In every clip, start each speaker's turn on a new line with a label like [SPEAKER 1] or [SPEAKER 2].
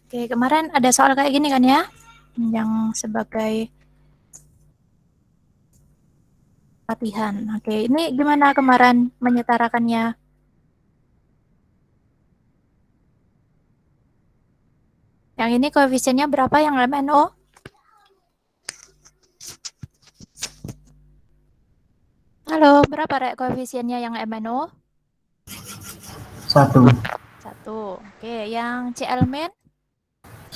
[SPEAKER 1] Oke, kemarin ada soal kayak gini kan ya, yang sebagai latihan. Oke, ini gimana kemarin menyetarakannya? Yang ini koefisiennya berapa yang MNO? Halo, berapa Rek koefisiennya yang MNO?
[SPEAKER 2] 1.
[SPEAKER 1] 1. Oke, yang Cl-min?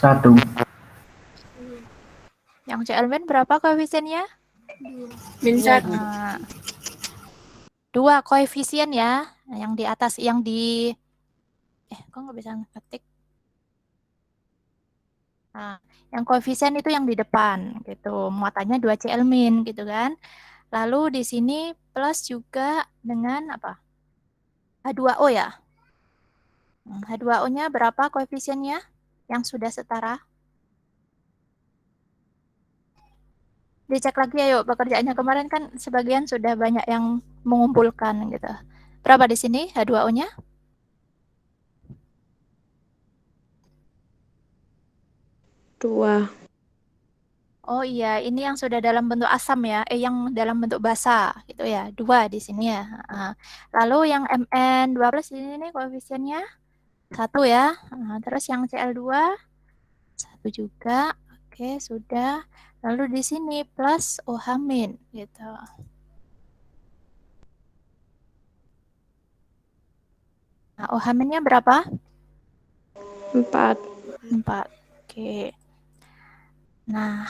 [SPEAKER 2] 1.
[SPEAKER 1] Yang Cl-min berapa koefisiennya?
[SPEAKER 3] Min 1.
[SPEAKER 1] Nah, 2 koefisien ya, yang di atas, yang di kok nggak bisa ngetik? Nah, yang koefisien itu yang di depan gitu, muatannya 2 Cl-min gitu kan. Lalu di sini plus juga dengan apa? H2O ya. H2O-nya berapa koefisiennya yang sudah setara? Dicek lagi ayo pekerjaannya kemarin kan sebagian sudah banyak yang mengumpulkan gitu. Berapa di sini H2O-nya?
[SPEAKER 3] 2.
[SPEAKER 1] Oh iya, ini yang sudah dalam bentuk asam ya, yang dalam bentuk basa gitu ya, 2 di sini ya. Lalu yang Mn2+ ini nih koefisiennya 1 ya. Terus yang Cl2 1 juga. Oke, sudah. Lalu di sini plus OH- gitu. Nah, OH-nya berapa?
[SPEAKER 3] 4.
[SPEAKER 1] 4. Oke. Nah,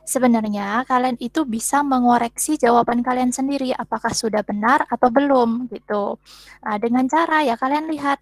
[SPEAKER 1] sebenarnya kalian itu bisa mengoreksi jawaban kalian sendiri apakah sudah benar atau belum gitu. Nah, dengan cara ya kalian lihat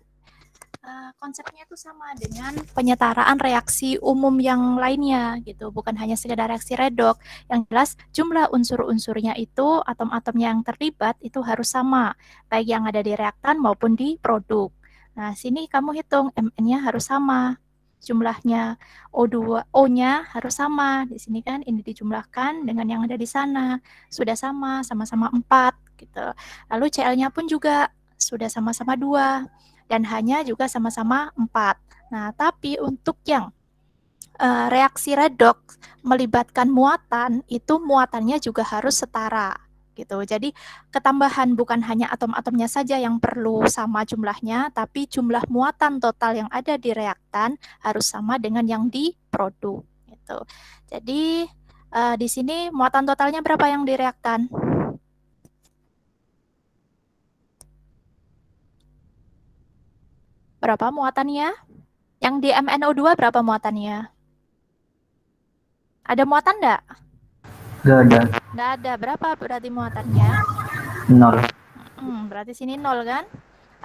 [SPEAKER 1] konsepnya itu sama dengan penyetaraan reaksi umum yang lainnya gitu, bukan hanya sekedar reaksi redoks. Yang jelas jumlah unsur-unsurnya itu, atom-atomnya yang terlibat itu harus sama, baik yang ada di reaktan maupun di produk. Nah, sini kamu hitung Mn-nya harus sama jumlahnya, O2O-nya harus sama. Di sini kan ini dijumlahkan dengan yang ada di sana. Sudah sama, sama-sama 4 gitu. Lalu Cl-nya pun juga sudah sama-sama 2 dan H-nya juga sama-sama 4. Nah, tapi untuk yang reaksi redoks melibatkan muatan, itu muatannya juga harus setara gitu. Jadi ketambahan bukan hanya atom-atomnya saja yang perlu sama jumlahnya, tapi jumlah muatan total yang ada di reaktan harus sama dengan yang di produk gitu. Jadi di sini muatan totalnya berapa yang di reaktan? Berapa muatannya? Yang di MnO2 berapa muatannya? Ada muatan enggak?
[SPEAKER 2] Gak ada.
[SPEAKER 1] Enggak ada. Berapa berarti muatannya?
[SPEAKER 2] 0.
[SPEAKER 1] Berarti sini 0 kan?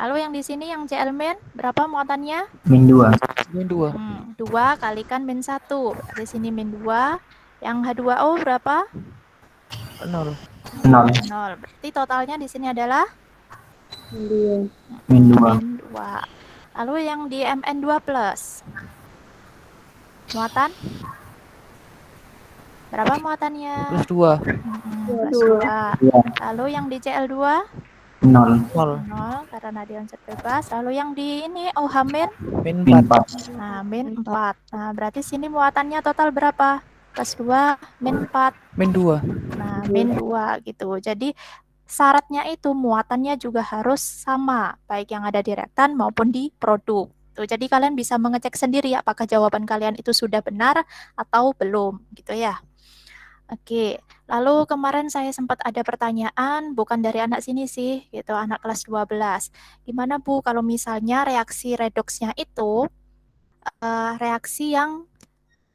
[SPEAKER 1] Lalu yang di sini yang Cl- berapa muatannya?
[SPEAKER 2] Min 2.
[SPEAKER 4] Min 2.
[SPEAKER 1] 2 kalikan min 1. Berarti sini min 2. Yang H2O berapa?
[SPEAKER 4] 0.
[SPEAKER 2] 0.
[SPEAKER 1] 0. Berarti totalnya di sini adalah
[SPEAKER 2] Min 2.
[SPEAKER 1] min 2. Lalu yang di Mn2+. Muatan? Berapa muatannya?
[SPEAKER 4] Plus 2.
[SPEAKER 1] Plus 2. Lalu yang di Cl2?
[SPEAKER 2] 0.
[SPEAKER 1] 0 karena dia unsur bebas. Lalu yang di ini OH-?
[SPEAKER 4] Min
[SPEAKER 2] Min
[SPEAKER 4] 4.
[SPEAKER 2] 4.
[SPEAKER 1] Nah, min 4. Nah, berarti sini muatannya total berapa? Plus 2, min 4.
[SPEAKER 4] Min 2.
[SPEAKER 1] Nah, min 2 gitu. Jadi syaratnya itu muatannya juga harus sama, baik yang ada di reaktan maupun di produk. Tuh, jadi kalian bisa mengecek sendiri apakah jawaban kalian itu sudah benar atau belum, gitu ya. Oke, lalu kemarin saya sempat ada pertanyaan, bukan dari anak sini sih, gitu, anak kelas 12. Gimana Bu, kalau misalnya reaksi redoksnya itu reaksi yang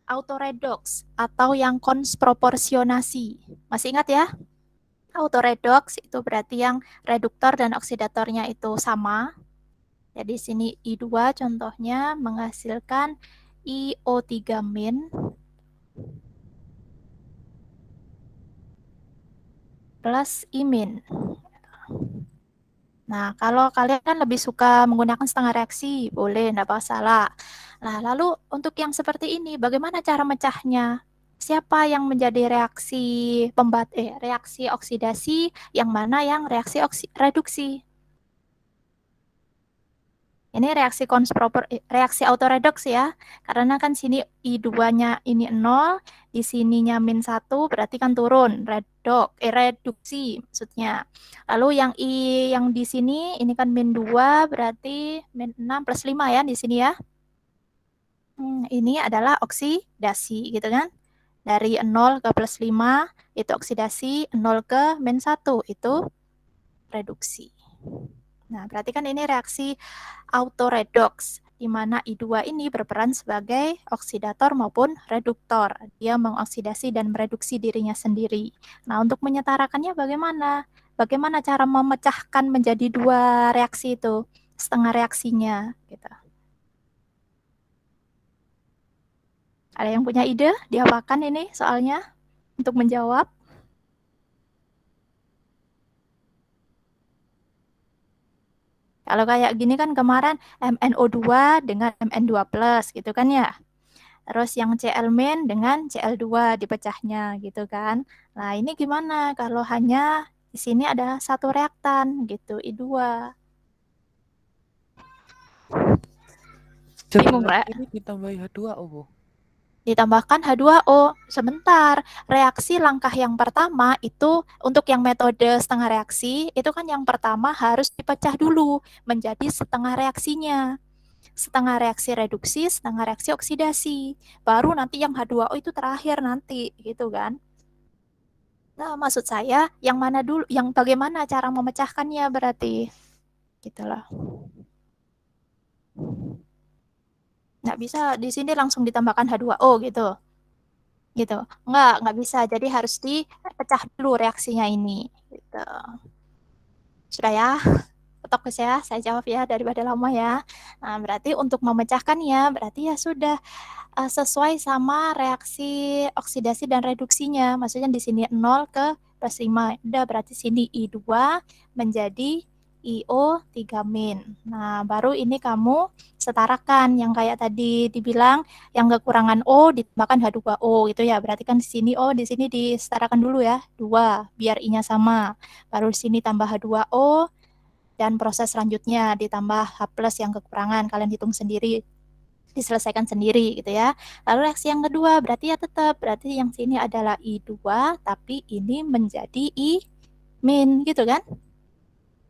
[SPEAKER 1] autoredoks atau yang konsproporsionasi. Masih ingat ya? Autoredoks itu berarti yang reduktor dan oksidatornya itu sama. Jadi sini I2 contohnya menghasilkan IO3- plus I-. Nah, kalau kalian kan lebih suka menggunakan setengah reaksi, boleh, enggak masalah. Nah, lalu untuk yang seperti ini, bagaimana cara mecahnya? Siapa yang menjadi reaksi oksidasi, yang mana yang reaksi reduksi? Ini reaksi autoredoks ya. Karena kan sini I2-nya ini 0, di sininya -1, berarti kan turun, reduksi maksudnya. Lalu yang yang di sini ini kan -2, berarti -6 + 5 ya di sini ya. Ini adalah oksidasi gitu kan. Dari 0 ke +5 itu oksidasi, 0 ke -1 itu reduksi. Nah, berarti kan ini reaksi autoredoks, di mana I2 ini berperan sebagai oksidator maupun reduktor. Dia mengoksidasi dan mereduksi dirinya sendiri. Nah, untuk menyetarakannya bagaimana? Bagaimana cara memecahkan menjadi dua reaksi itu, setengah reaksinya, gitu. Ada yang punya ide? Diapakan ini soalnya untuk menjawab? Kalau kayak gini kan kemarin MnO2 dengan Mn2+ gitu kan ya. Terus yang Cl- dengan Cl2 dipecahnya gitu kan. Nah, ini gimana kalau hanya di sini ada satu reaktan gitu, I2. Bingung, Rek?
[SPEAKER 4] Ini ditambahi H2O, Bu.
[SPEAKER 1] Ditambahkan H2O. Sebentar, reaksi langkah yang pertama itu untuk yang metode setengah reaksi, itu kan yang pertama harus dipecah dulu menjadi setengah reaksinya. Setengah reaksi reduksi, setengah reaksi oksidasi. Baru nanti yang H2O itu terakhir nanti, gitu kan. Nah, maksud saya yang mana dulu, yang bagaimana cara memecahkannya berarti. Gitu loh. Nggak bisa di sini langsung ditambahkan H2O gitu. Gitu. Nggak bisa. Jadi harus dipecah dulu reaksinya ini. Gitu. Sudah ya? Ketok ya, saya jawab ya daripada lama ya. Nah, berarti untuk memecahkannya, berarti ya sudah sesuai sama reaksi oksidasi dan reduksinya. Maksudnya di sini 0 ke +5. Udah berarti sini I2 menjadi IO3-. Nah, baru ini kamu setarakan yang kayak tadi dibilang yang kekurangan O ditambahkan H2O gitu ya. Berarti kan di sini O, di sini disetarakan dulu ya, 2 biar I-nya sama. Baru di sini tambah H2O dan proses selanjutnya ditambah H+ yang kekurangan, kalian hitung sendiri, diselesaikan sendiri gitu ya. Lalu reaksi yang kedua berarti ya tetap, berarti yang sini adalah I2 tapi ini menjadi I- gitu kan.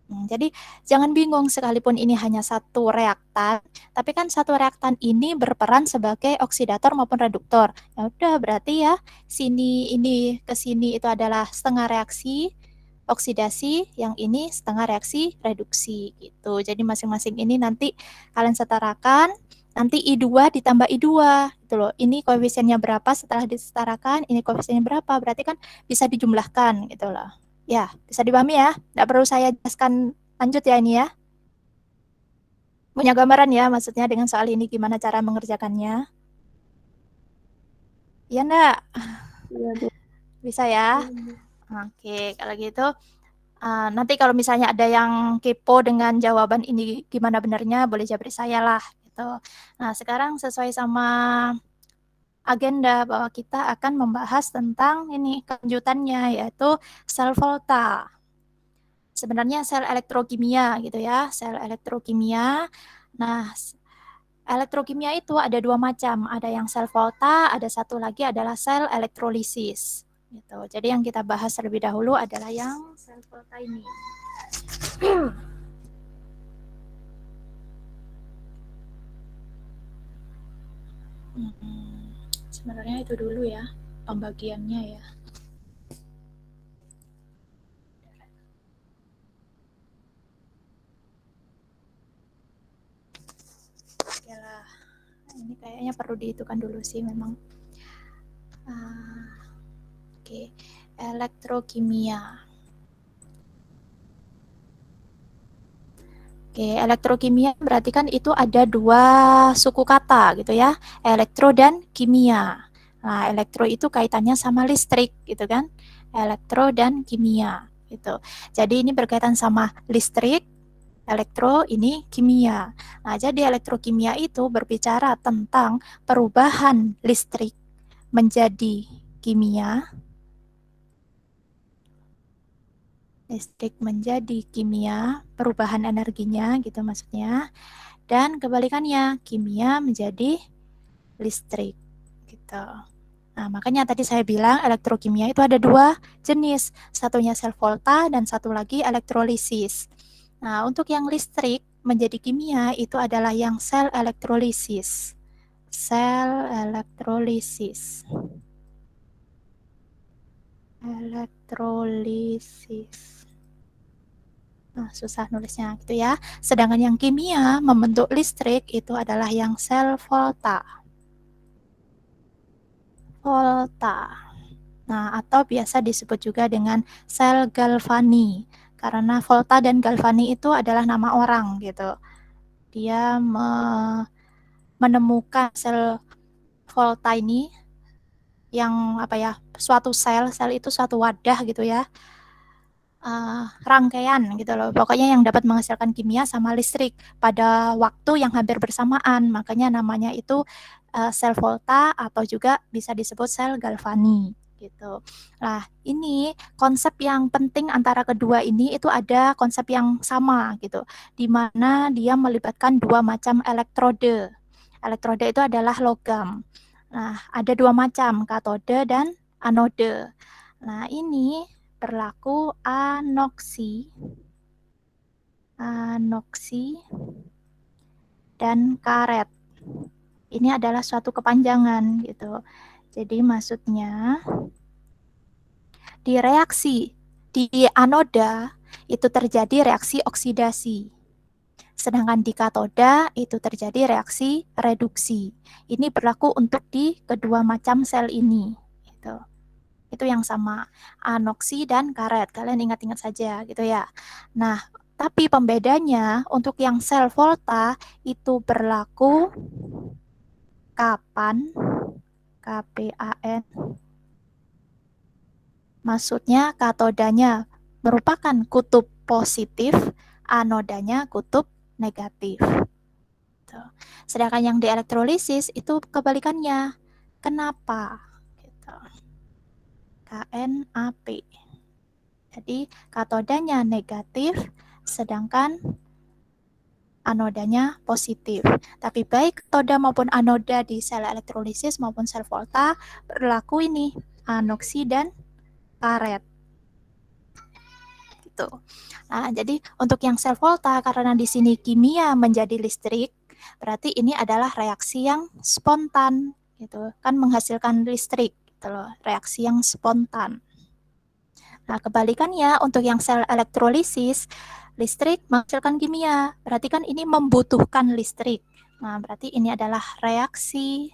[SPEAKER 1] Jadi jangan bingung sekalipun ini hanya satu reaktan, tapi kan satu reaktan ini berperan sebagai oksidator maupun reduktor. Ya udah berarti ya sini ini ke sini itu adalah setengah reaksi oksidasi, yang ini setengah reaksi reduksi gitu. Jadi masing-masing ini nanti kalian setarakan, nanti I2 ditambah I2 gitu loh. Ini koefisiennya berapa setelah disetarakan, ini koefisiennya berapa, berarti kan bisa dijumlahkan gitu loh. Ya, bisa dipahami ya? Nggak perlu saya jelaskan lanjut ya ini ya. Punya gambaran ya maksudnya dengan soal ini gimana cara mengerjakannya? Iya enggak?
[SPEAKER 3] Iya, Bu.
[SPEAKER 1] Bisa ya? Oke, kalau gitu nanti kalau misalnya ada yang kepo dengan jawaban ini gimana benarnya, boleh jabri saya lah gitu. Nah, sekarang sesuai sama agenda bahwa kita akan membahas tentang ini kelanjutannya yaitu sel volta. Sebenarnya sel elektrokimia gitu ya, sel elektrokimia. Nah, elektrokimia itu ada dua macam, ada yang sel volta, ada satu lagi adalah sel elektrolisis. Gitu. Jadi yang kita bahas terlebih dahulu adalah yang sel volta ini. Sebenarnya itu dulu ya pembagiannya ya. Oke lah, ini kayaknya perlu dihitungkan dulu sih memang. Oke, elektrokimia. Oke, elektrokimia berarti kan itu ada dua suku kata gitu ya, elektro dan kimia. Nah, elektro itu kaitannya sama listrik gitu kan, elektro dan kimia gitu. Jadi ini berkaitan sama listrik, elektro ini kimia. Nah, jadi elektrokimia itu berbicara tentang perubahan listrik menjadi kimia. Listrik menjadi kimia, perubahan energinya gitu maksudnya. Dan kebalikannya, kimia menjadi listrik gitu. Nah, makanya tadi saya bilang elektrokimia itu ada dua jenis, satunya sel volta dan satu lagi elektrolisis. Nah, untuk yang listrik menjadi kimia itu adalah yang sel elektrolisis. Sel elektrolisis. Elektrolisis. Nah, susah nulisnya gitu ya. Sedangkan yang kimia membentuk listrik itu adalah yang sel volta. Volta. Nah, atau biasa disebut juga dengan sel Galvani. Karena Volta dan Galvani itu adalah nama orang gitu. Dia menemukan sel Volta ini yang suatu sel itu suatu wadah gitu ya. Rangkaian gitu loh. Pokoknya yang dapat menghasilkan kimia sama listrik pada waktu yang hampir bersamaan. Makanya namanya itu sel Volta atau juga bisa disebut sel Galvani gitu. Nah, ini konsep yang penting antara kedua ini itu ada konsep yang sama gitu, di mana dia melibatkan dua macam elektrode. Elektrode itu adalah logam. Nah, ada dua macam, katode dan anode. Nah, ini berlaku anoksi, dan karet. Ini adalah suatu kepanjangan gitu. Jadi maksudnya di reaksi di anoda itu terjadi reaksi oksidasi. Sedangkan di katoda itu terjadi reaksi reduksi. Ini berlaku untuk di kedua macam sel ini gitu. Itu yang sama, anoksi dan karet. Kalian ingat-ingat saja gitu ya. Nah, tapi pembedanya untuk yang sel volta itu berlaku kapan? KPAN. Maksudnya katodanya merupakan kutub positif, anodanya kutub negatif. Tuh. Sedangkan yang di elektrolisis itu kebalikannya. Kenapa? Gitu. KNAP. Jadi katodanya negatif, sedangkan anodanya positif. Tapi baik katoda maupun anoda di sel elektrolisis maupun sel volta berlaku ini anoksi dan karet. Gitu. Nah, jadi untuk yang sel volta karena di sini kimia menjadi listrik, berarti ini adalah reaksi yang spontan gitu. Kan menghasilkan listrik gitu loh, reaksi yang spontan. Nah, kebalikannya untuk yang sel elektrolisis, listrik menghasilkan kimia. Berarti kan ini membutuhkan listrik. Nah, berarti ini adalah reaksi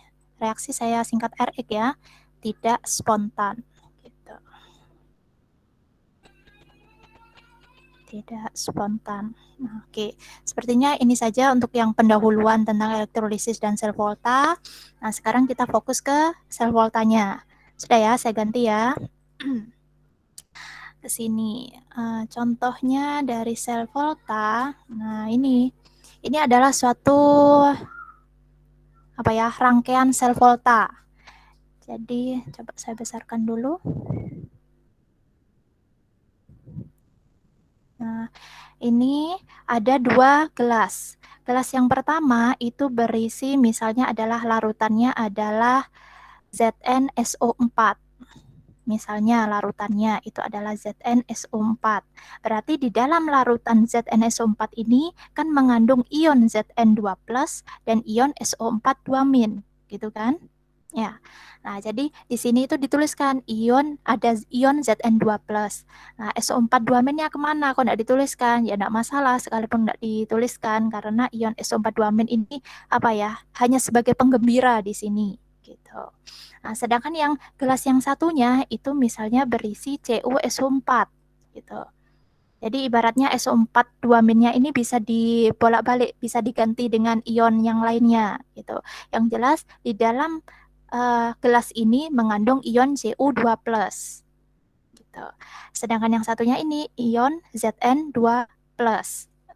[SPEAKER 1] saya singkat RX ya, tidak spontan. Gitu. Tidak spontan. Nah, oke. Sepertinya ini saja untuk yang pendahuluan tentang elektrolisis dan sel volta. Nah, sekarang kita fokus ke sel voltanya. Sudah ya, saya ganti ya. Ke sini. Contohnya dari sel volta. Nah, ini adalah suatu rangkaian sel volta. Jadi, coba saya besarkan dulu. Nah, ini ada dua gelas. Gelas yang pertama itu berisi misalnya adalah larutannya adalah ZnSO4. Misalnya larutannya itu adalah ZnSO4. Berarti di dalam larutan ZnSO4 ini kan mengandung ion Zn2+ dan ion SO4 2-, gitu kan? Ya. Nah, jadi di sini itu dituliskan ada ion Zn2+. Nah, SO4 2-nya kemana? Kok enggak dituliskan? Ya enggak masalah sekalipun enggak dituliskan karena ion SO4 2- ini hanya sebagai penggembira di sini gitu. Nah, sedangkan yang gelas yang satunya itu misalnya berisi CuSO4 gitu. Jadi ibaratnya SO4 2-nya ini bisa dibolak-balik, bisa diganti dengan ion yang lainnya gitu. Yang jelas di dalam gelas ini mengandung ion Cu2+. Gitu. Sedangkan yang satunya ini ion Zn2+.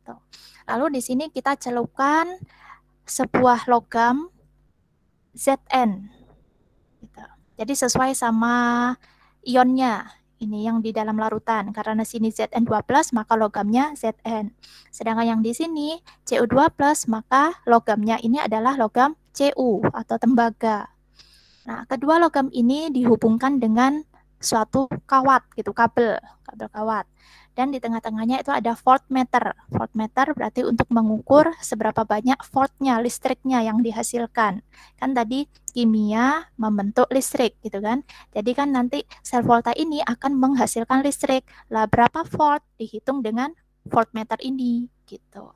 [SPEAKER 1] gitu. Lalu di sini kita celupkan sebuah logam Zn gitu. Jadi sesuai sama ionnya ini yang di dalam larutan. Karena sini Zn2+, maka logamnya Zn. Sedangkan yang di sini Cu2+, maka logamnya ini adalah logam Cu atau tembaga. Nah, kedua logam ini dihubungkan dengan suatu kawat gitu, kabel kawat. Dan di tengah-tengahnya itu ada voltmeter. Voltmeter berarti untuk mengukur seberapa banyak voltnya, listriknya yang dihasilkan. Kan tadi kimia membentuk listrik gitu kan. Jadi kan nanti sel volta ini akan menghasilkan listrik. Lah berapa volt dihitung dengan voltmeter ini gitu.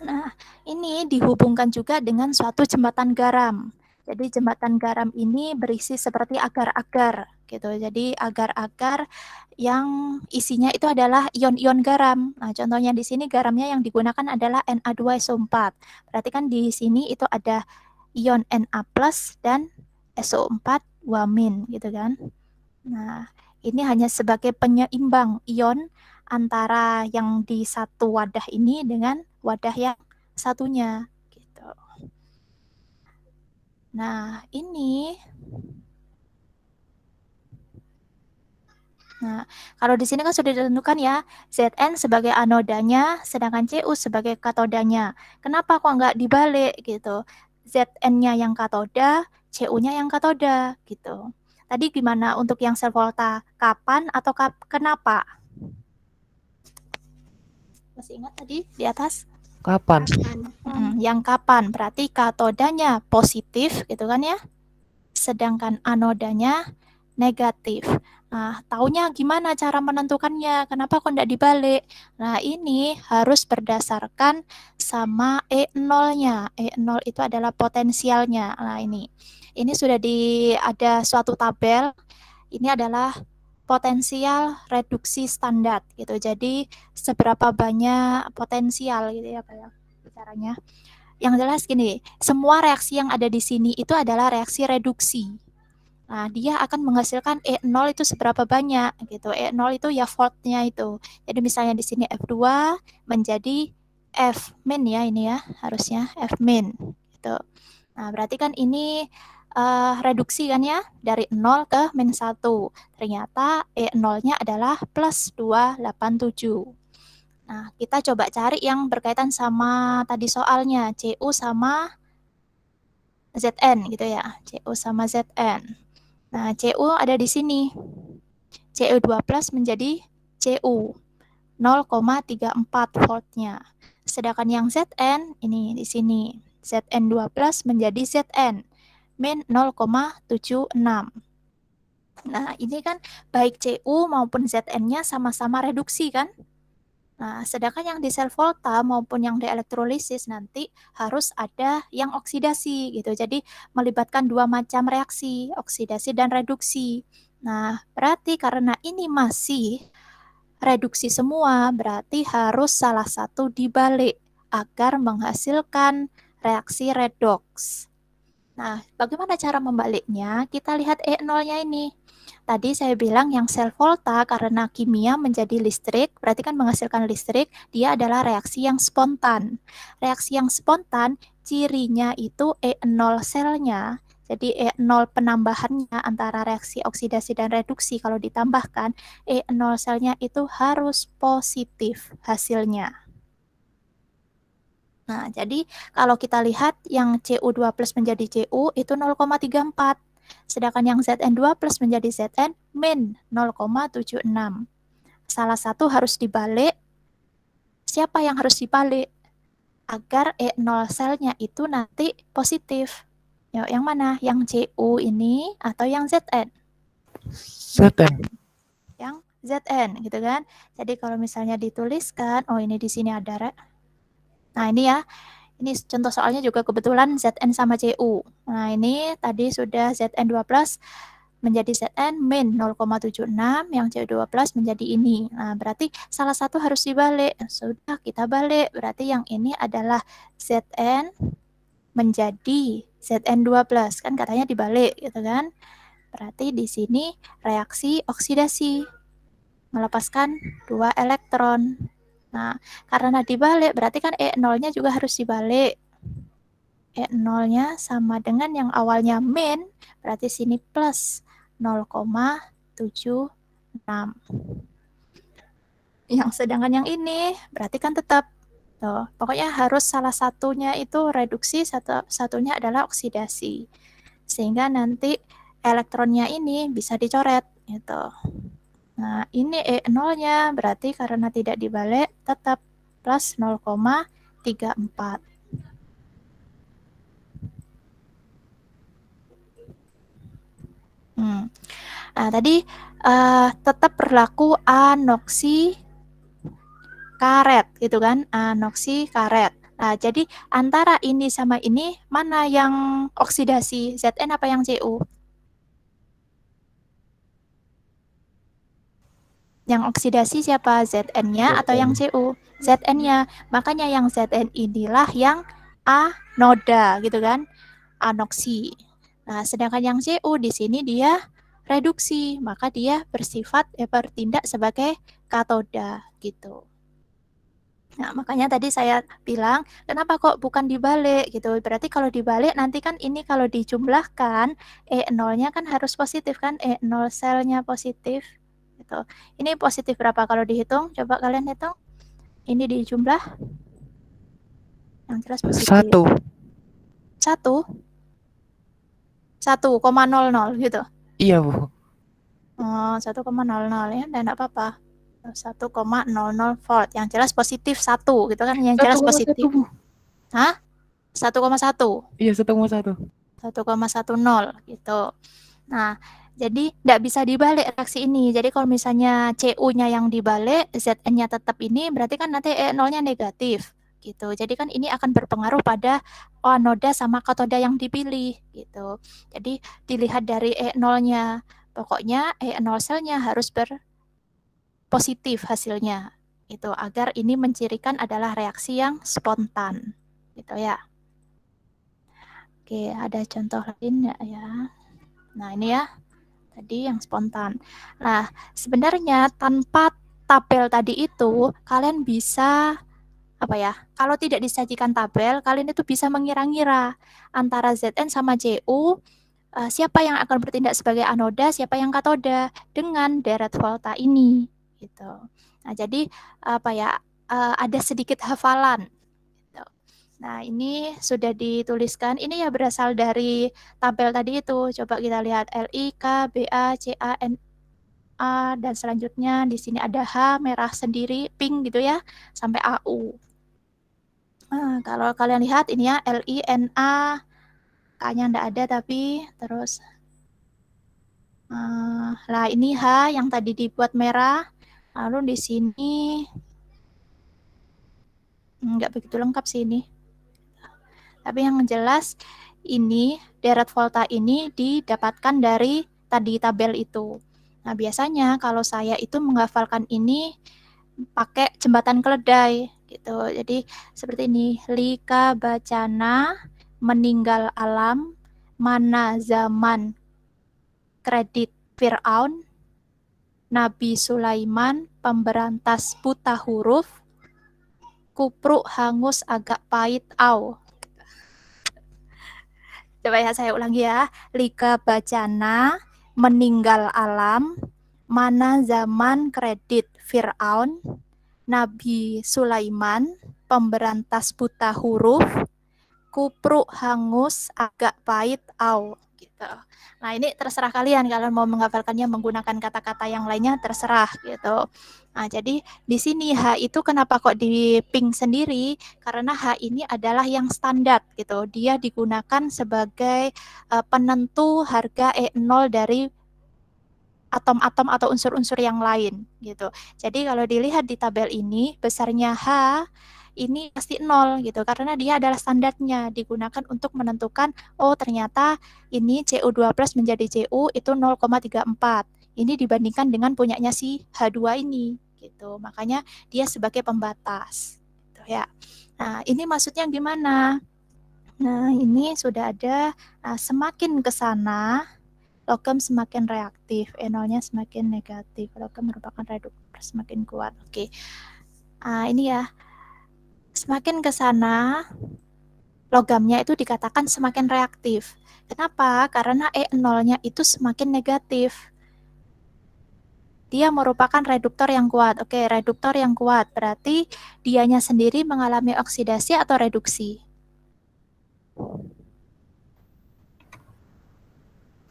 [SPEAKER 1] Nah, ini dihubungkan juga dengan suatu jembatan garam. Jadi jembatan garam ini berisi seperti agar-agar gitu. Jadi agar-agar yang isinya itu adalah ion-ion garam. Nah, contohnya di sini garamnya yang digunakan adalah Na2SO4. Berarti kan di sini itu ada ion Na+ dan SO4 2- gitu kan. Nah, ini hanya sebagai penyeimbang ion antara yang di satu wadah ini dengan wadah yang satunya gitu. Nah, ini kalau di sini kan sudah ditentukan ya, Zn sebagai anodanya, sedangkan Cu sebagai katodanya. Kenapa kok nggak dibalik gitu? Zn-nya yang katoda, Cu-nya yang katoda gitu. Tadi gimana untuk yang sel volta? Kapan atau kenapa? Masih ingat tadi di atas?
[SPEAKER 4] Kapan?
[SPEAKER 1] Yang kapan? Berarti katodanya positif gitu kan ya? Sedangkan anodanya negatif. Nah, taunya gimana cara menentukannya? Kenapa kok tidak dibalik? Nah, ini harus berdasarkan sama E0-nya. E0 itu adalah potensialnya. Nah, ini sudah ada suatu tabel. Ini adalah potensial reduksi standar gitu. Jadi seberapa banyak potensial gitu ya kayak caranya. Yang jelas gini, semua reaksi yang ada di sini itu adalah reaksi reduksi. Nah, dia akan menghasilkan E0 itu seberapa banyak gitu. E0 itu ya voltnya itu. Jadi misalnya di sini F2 menjadi F min ya ini ya, harusnya F min gitu. Nah, berarti kan ini reduksi kan ya dari 0 ke min 1. Ternyata E0-nya adalah plus 287. Nah, kita coba cari yang berkaitan sama tadi soalnya, Cu sama Zn gitu ya. Cu sama Zn. Nah, Cu ada di sini. Cu2+ menjadi Cu 0,34 voltnya. Sedangkan yang Zn ini di sini. Zn2+ menjadi Zn min 0,76. Nah, ini kan baik Cu maupun Zn-nya sama-sama reduksi kan? Nah, sedangkan yang di sel volta maupun yang di elektrolisis nanti harus ada yang oksidasi gitu. Jadi melibatkan dua macam reaksi, oksidasi dan reduksi. Nah, berarti karena ini masih reduksi semua, berarti harus salah satu dibalik agar menghasilkan reaksi redoks. Nah, bagaimana cara membaliknya? Kita lihat E0-nya ini. Tadi saya bilang yang sel volta karena kimia menjadi listrik, berarti kan menghasilkan listrik, dia adalah reaksi yang spontan. Reaksi yang spontan, cirinya itu E0 selnya. Jadi E0 penambahannya antara reaksi oksidasi dan reduksi kalau ditambahkan, E0 selnya itu harus positif hasilnya. Nah, jadi kalau kita lihat yang Cu2+ menjadi Cu itu 0,34. Sedangkan yang Zn2+ menjadi Zn min 0,76. Salah satu harus dibalik. Siapa yang harus dibalik? Agar E0 selnya itu nanti positif. Yuk, yang mana? Yang Cu ini atau yang Zn?
[SPEAKER 4] Zn.
[SPEAKER 1] Yang Zn gitu kan. Jadi kalau misalnya dituliskan, oh ini di sini ada. Nah, ini ya. Ini contoh soalnya juga kebetulan Zn sama Cu. Nah, ini tadi sudah Zn2+ menjadi Zn min 0,76, yang Cu2+ menjadi ini. Nah, berarti salah satu harus dibalik. Sudah, kita balik. Berarti yang ini adalah Zn menjadi Zn2+. Kan katanya dibalik gitu kan. Berarti di sini reaksi oksidasi. Melepaskan 2 elektron. Nah, karena dibalik berarti kan E0-nya juga harus dibalik. E0-nya sama dengan yang awalnya min, berarti sini plus 0,76. Yang sedangkan yang ini berarti kan tetap. Tuh, pokoknya harus salah satunya itu reduksi, satunya adalah oksidasi. Sehingga nanti elektronnya ini bisa dicoret gitu. Nah, ini E0-nya berarti karena tidak dibalik tetap plus 0,34. Nah, tadi tetap berlaku anoksi karet gitu kan, anoksi karet. Nah, jadi antara ini sama ini mana yang oksidasi, Zn apa yang Cu? Yang oksidasi siapa? Zn-nya atau yang Cu? Zn-nya. Makanya yang Zn inilah yang anoda gitu kan, anoksi. Nah, sedangkan yang Cu di sini dia reduksi, maka dia bertindak sebagai katoda gitu. Nah, makanya tadi saya bilang, kenapa kok bukan dibalik gitu. Berarti kalau dibalik nanti kan ini kalau dijumlahkan, E0-nya kan harus positif kan, E0 selnya positif. Gitu. Ini positif berapa kalau dihitung? Coba kalian hitung. Ini dijumlah. Yang jelas positif. 1,00 gitu.
[SPEAKER 4] Iya, Bu.
[SPEAKER 1] 1,00 ya, dan enggak apa-apa. 1,00 volt. Yang jelas positif 1 gitu kan, yang jelas
[SPEAKER 4] 1,1,
[SPEAKER 1] positif.
[SPEAKER 4] Bu.
[SPEAKER 1] Hah? 1,1.
[SPEAKER 4] Iya, 1,1.
[SPEAKER 1] 1,10 gitu. Nah, jadi nggak bisa dibalik reaksi ini. Jadi kalau misalnya Cu-nya yang dibalik, Zn-nya tetap ini, berarti kan nanti E0-nya negatif gitu. Jadi kan ini akan berpengaruh pada anoda sama katoda yang dipilih gitu. Jadi dilihat dari E0-nya. Pokoknya E0 selnya harus berpositif hasilnya. Itu agar ini mencirikan adalah reaksi yang spontan. Gitu ya. Oke, ada contoh lain nggak ya? Nah, ini ya, tadi yang spontan. Nah, sebenarnya tanpa tabel tadi itu, kalian bisa, apa ya, kalau tidak disajikan tabel, kalian itu bisa mengira-ngira antara Zn sama Cu, siapa yang akan bertindak sebagai anoda, siapa yang katoda, dengan deret volta ini. Gitu. Nah, jadi, apa ya, ada sedikit hafalan. Nah, ini sudah dituliskan. Ini ya berasal dari tabel tadi itu. Coba kita lihat Li, K, Ba, Ca, Na, dan selanjutnya di sini ada H merah sendiri, pink gitu ya, sampai Au. Nah, kalau kalian lihat ini ya Li, Na, K-nya enggak ada tapi terus lah ini H yang tadi dibuat merah. Lalu di sini enggak begitu lengkap sih ini. Tapi yang jelas ini deret volta ini didapatkan dari tadi tabel itu. Nah, biasanya kalau saya itu menghafalkan ini pakai jembatan keledai gitu. Jadi seperti ini, Lika Bacana meninggal alam, mana zaman kredit Fir'aun, Nabi Sulaiman pemberantas buta huruf, kupruk hangus agak pahit au. Coba ya saya ulangi ya. Lika Bacana meninggal alam, mana zaman kredit Fir'aun, Nabi Sulaiman pemberantas buta huruf, kupruk hangus agak pahit au gitu. Nah, ini terserah kalian mau menghafalkannya menggunakan kata-kata yang lainnya terserah gitu. Nah, jadi di sini H itu kenapa kok di pink sendiri? Karena H ini adalah yang standar gitu. Dia digunakan sebagai penentu harga E0 dari atom-atom atau unsur-unsur yang lain gitu. Jadi kalau dilihat di tabel ini besarnya H ini pasti 0 gitu karena dia adalah standarnya digunakan untuk menentukan oh ternyata ini Cu2+ menjadi Cu itu 0,34. Ini dibandingkan dengan punyanya si H2 ini gitu. Makanya dia sebagai pembatas gitu ya. Nah, ini maksudnya gimana? Nah, ini sudah ada semakin ke sana logam semakin reaktif, E0-nya semakin negatif. Logam merupakan reduktor semakin kuat. Oke. Ini ya, semakin ke sana logamnya itu dikatakan semakin reaktif. Kenapa? Karena E0-nya itu semakin negatif. Dia merupakan reduktor yang kuat. Oke, reduktor yang kuat berarti dianya sendiri mengalami oksidasi atau reduksi?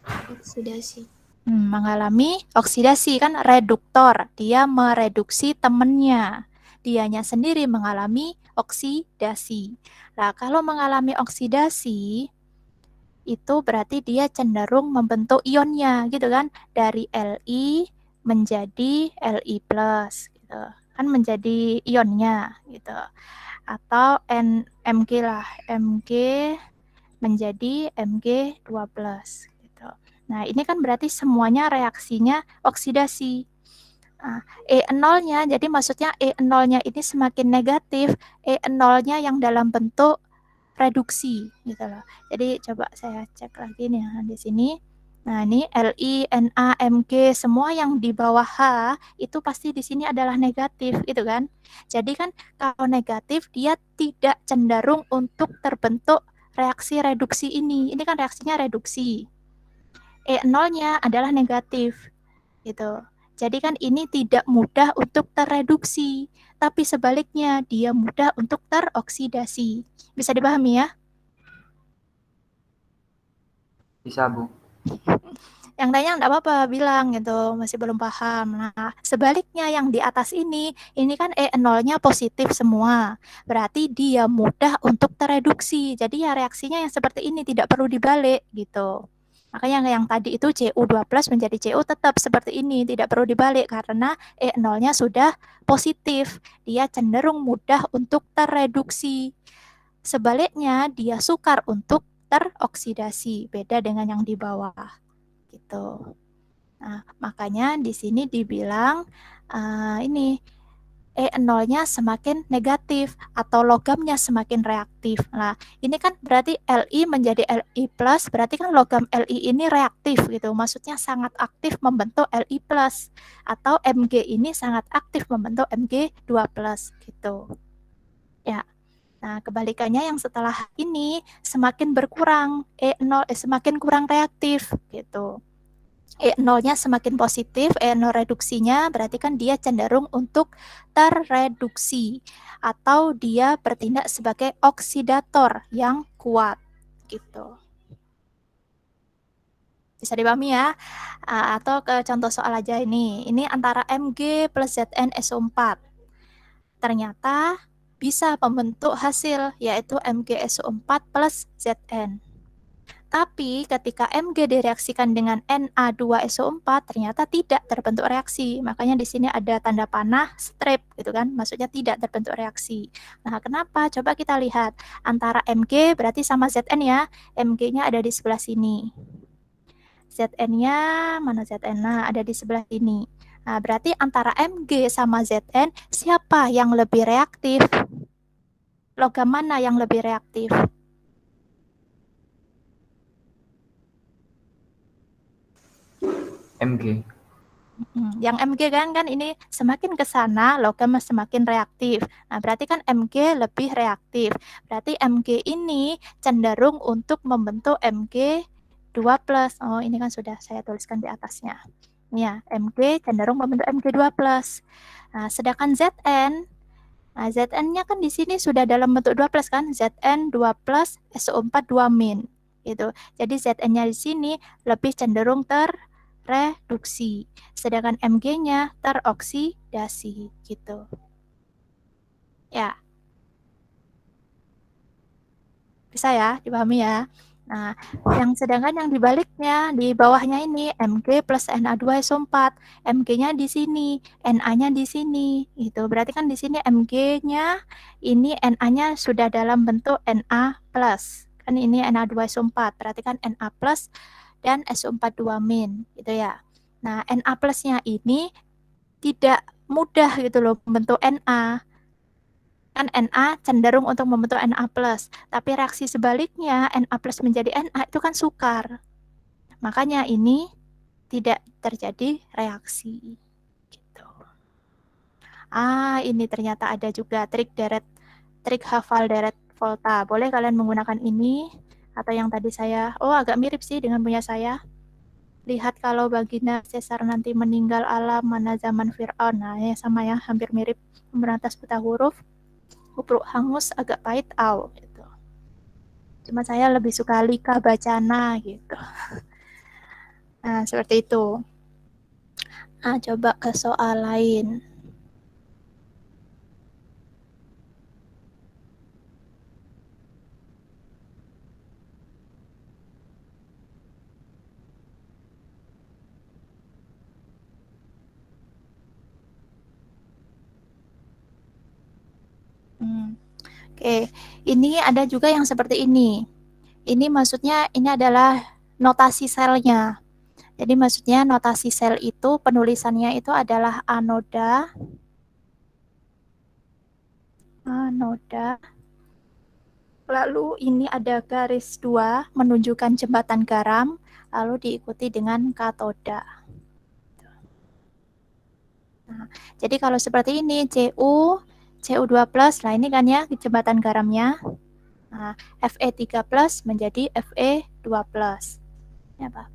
[SPEAKER 3] Oksidasi.
[SPEAKER 1] Mengalami oksidasi kan reduktor. Dia mereduksi temannya. Dianya sendiri mengalami oksidasi. Nah, kalau mengalami oksidasi itu berarti dia cenderung membentuk ionnya gitu kan, dari Li menjadi Li plus gitu. Kan menjadi ionnya gitu. Atau Mg lah, Mg menjadi Mg2 plus gitu. Nah, ini kan berarti semuanya reaksinya oksidasi. Nah, E0-nya, jadi maksudnya E0-nya ini semakin negatif, E0-nya yang dalam bentuk reduksi gitu loh. Jadi coba saya cek lagi nih di sini. Nah, ini Li, Na, Mg semua yang di bawah H itu pasti di sini adalah negatif gitu kan. Jadi kan kalau negatif dia tidak cenderung untuk terbentuk reaksi reduksi ini. Ini kan reaksinya reduksi. E0-nya adalah negatif gitu. Jadi kan ini tidak mudah untuk terreduksi, tapi sebaliknya dia mudah untuk teroksidasi. Bisa dipahami ya?
[SPEAKER 2] Bisa, Bu.
[SPEAKER 1] Yang lainnya enggak apa-apa, bilang gitu, masih belum paham. Nah, sebaliknya yang di atas ini kan E0-nya positif semua. Berarti dia mudah untuk tereduksi. Jadi ya reaksinya yang seperti ini, tidak perlu dibalik gitu. Makanya yang tadi itu Cu2 plus menjadi Cu tetap seperti ini, tidak perlu dibalik karena E0-nya sudah positif. Dia cenderung mudah untuk tereduksi. Sebaliknya dia sukar untuk teroksidasi, beda dengan yang di bawah. Gitu. Nah, makanya di sini dibilang ini E0-nya semakin negatif atau logamnya semakin reaktif. Nah, ini kan berarti Li menjadi Li plus, berarti kan logam Li ini reaktif gitu. Maksudnya sangat aktif membentuk Li plus atau Mg ini sangat aktif membentuk Mg2 plus gitu. Ya. Nah, kebalikannya yang setelah ini semakin berkurang, semakin kurang reaktif gitu. E0-nya semakin positif, E0 reduksinya berarti kan dia cenderung untuk terreduksi atau dia bertindak sebagai oksidator yang kuat gitu. Bisa dipahami ya? Atau ke contoh soal aja ini. Ini antara Mg plus Zn SO4. Ternyata bisa membentuk hasil yaitu MgSO4 plus Zn. Tapi ketika Mg direaksikan dengan Na2SO4 ternyata tidak terbentuk reaksi. Makanya di sini ada tanda panah strip gitu kan, maksudnya tidak terbentuk reaksi. Nah, kenapa? Coba kita lihat antara Mg berarti sama Zn ya. Mg-nya ada di sebelah sini. Zn-nya mana Zn? Nah, ada di sebelah sini. Nah, berarti antara Mg sama Zn siapa yang lebih reaktif? Logam mana yang lebih reaktif?
[SPEAKER 2] Mg.
[SPEAKER 1] Yang Mg kan ini semakin ke sana logam semakin reaktif. Nah, berarti kan Mg lebih reaktif. Berarti Mg ini cenderung untuk membentuk Mg2 plus. Oh, ini kan sudah saya tuliskan di atasnya. Ya, Mg cenderung membentuk Mg2 plus. Nah, sedangkan Zn, nah Zn-nya kan di sini sudah dalam bentuk 2 plus kan? Zn 2 plus SO4 2 min. Gitu. Jadi Zn-nya di sini lebih cenderung reduksi, sedangkan Mg-nya teroksidasi gitu. Ya. Bisa ya, dipahami ya. Nah, sedangkan yang dibaliknya di bawahnya ini Mg plus Na2SO4, Mg-nya di sini, Na-nya di sini. Gitu. Berarti kan di sini Mg-nya ini Na-nya sudah dalam bentuk Na plus. Kan ini Na2SO4, berarti kan Na plus dan SO4 2 min gitu ya. Nah, Na plusnya ini tidak mudah gitu loh membentuk Na. Kan Na cenderung untuk membentuk Na plus, tapi reaksi sebaliknya Na plus menjadi Na itu kan sukar. Makanya ini tidak terjadi reaksi. Gitu. Ini ternyata ada juga trik hafal deret volta. Boleh kalian menggunakan ini atau yang tadi saya, agak mirip sih dengan punya saya. Lihat kalau baginda Caesar nanti meninggal alam mana zaman Fir'aun. Nah, ya sama ya, hampir mirip. Memberantas buta huruf, kupruk hangus agak pahit gitu. Cuma saya lebih suka lika bacana gitu. Nah, seperti itu. Nah, coba ke soal lain. Oke, ini ada juga yang seperti ini. Ini maksudnya ini adalah notasi selnya. Jadi maksudnya notasi sel itu penulisannya itu adalah anoda, lalu ini ada garis 2 menunjukkan jembatan garam, lalu diikuti dengan katoda. Nah, jadi kalau seperti ini Cu2+, nah ini kan ya jembatan garamnya. Nah, Fe3+ menjadi Fe2+.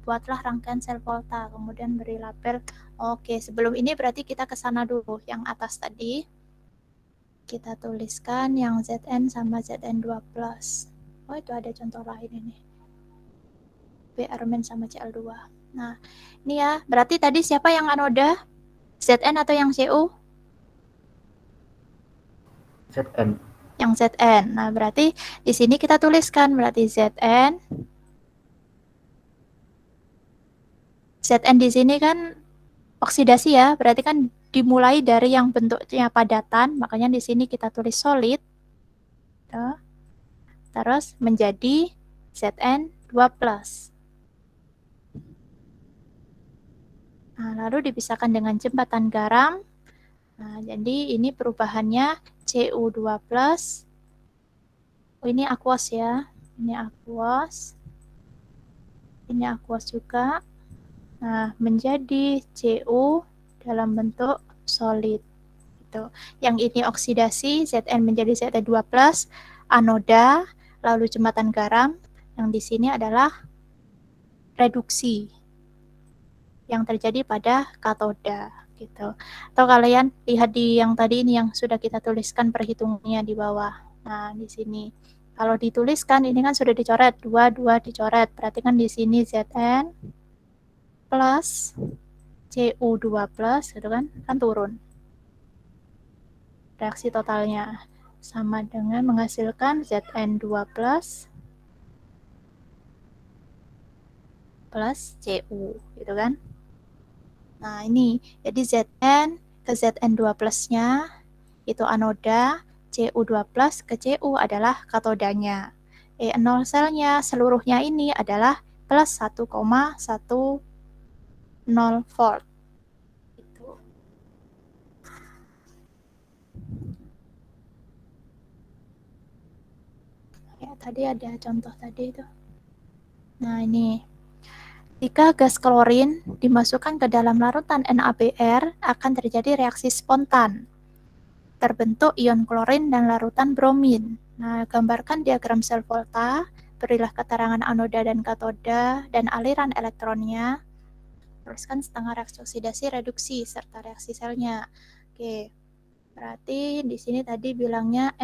[SPEAKER 1] Buatlah rangkaian sel volta, kemudian beri label. Oke, sebelum ini berarti kita ke sana dulu. Yang atas tadi kita tuliskan yang Zn sama Zn2+. Oh, itu ada contoh lain ini. Br- sama Cl2. Nah, ini ya, berarti tadi siapa yang anoda? Zn atau yang Cu?
[SPEAKER 2] Zn.
[SPEAKER 1] Yang Zn. Nah, berarti di sini kita tuliskan berarti Zn. Zn di sini kan oksidasi ya, berarti kan dimulai dari yang bentuknya padatan, makanya di sini kita tulis solid. Terus menjadi Zn2+. Nah, lalu dipisahkan dengan jembatan garam. Nah, jadi ini perubahannya Cu2+. Ini aquos ya. Ini aquos. Ini aquos juga. Nah, menjadi Cu dalam bentuk solid. Gitu. Yang ini oksidasi, Zn menjadi Zn2+, anoda, lalu jembatan garam. Yang di sini adalah reduksi yang terjadi pada katoda gitu. Atau kalian lihat di yang tadi ini yang sudah kita tuliskan perhitungannya di bawah. Nah, di sini kalau dituliskan ini kan sudah dicoret, 2 dicoret. Berarti kan di sini Zn plus Cu2+ gitu kan turun. Reaksi totalnya sama dengan menghasilkan Zn2+ plus Cu gitu kan. Nah, ini jadi Zn ke Zn2+-nya itu anoda, Cu2+ ke Cu adalah katodanya. E0 selnya seluruhnya ini adalah plus 1,10 volt. Gitu. Ya, tadi ada contoh tadi itu. Nah, ini. Jika gas klorin dimasukkan ke dalam larutan NaBr, akan terjadi reaksi spontan. Terbentuk ion klorin dan larutan bromin. Nah, gambarkan diagram sel volta, berilah keterangan anoda dan katoda, dan aliran elektronnya. Tuliskan setengah reaksi oksidasi, reduksi, serta reaksi selnya. Oke, berarti di sini tadi bilangnya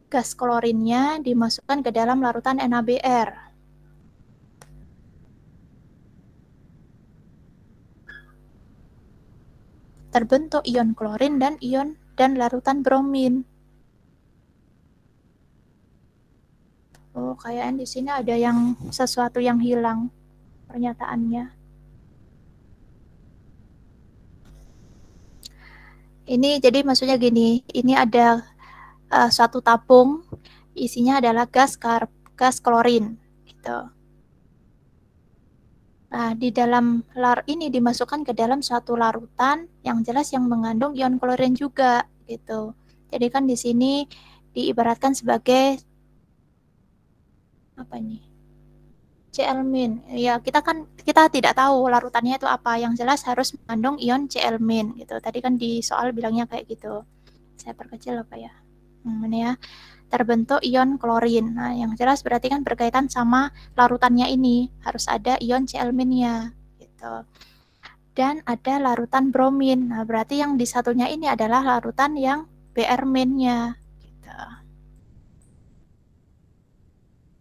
[SPEAKER 1] gas klorinnya dimasukkan ke dalam larutan NaBr. Terbentuk ion klorin dan larutan bromin. Oh, kayaknya di sini ada yang sesuatu yang hilang pernyataannya. Ini jadi maksudnya gini, ini ada suatu tabung isinya adalah gas klorin gitu. Nah, di dalam ini dimasukkan ke dalam suatu larutan yang jelas yang mengandung ion klorin juga gitu. Jadi kan di sini diibaratkan sebagai apa ini? Cl-. Ya, kita tidak tahu larutannya itu apa. Yang jelas harus mengandung ion Cl- gitu. Tadi kan di soal bilangnya kayak gitu. Saya perkecil apa ya? Ini ya. Terbentuk ion klorin. Nah, yang jelas berarti kan berkaitan sama larutannya ini. Harus ada ion Cl-nya gitu. Dan ada larutan bromin. Nah, berarti yang di satunya ini adalah larutan yang Br-nya gitu.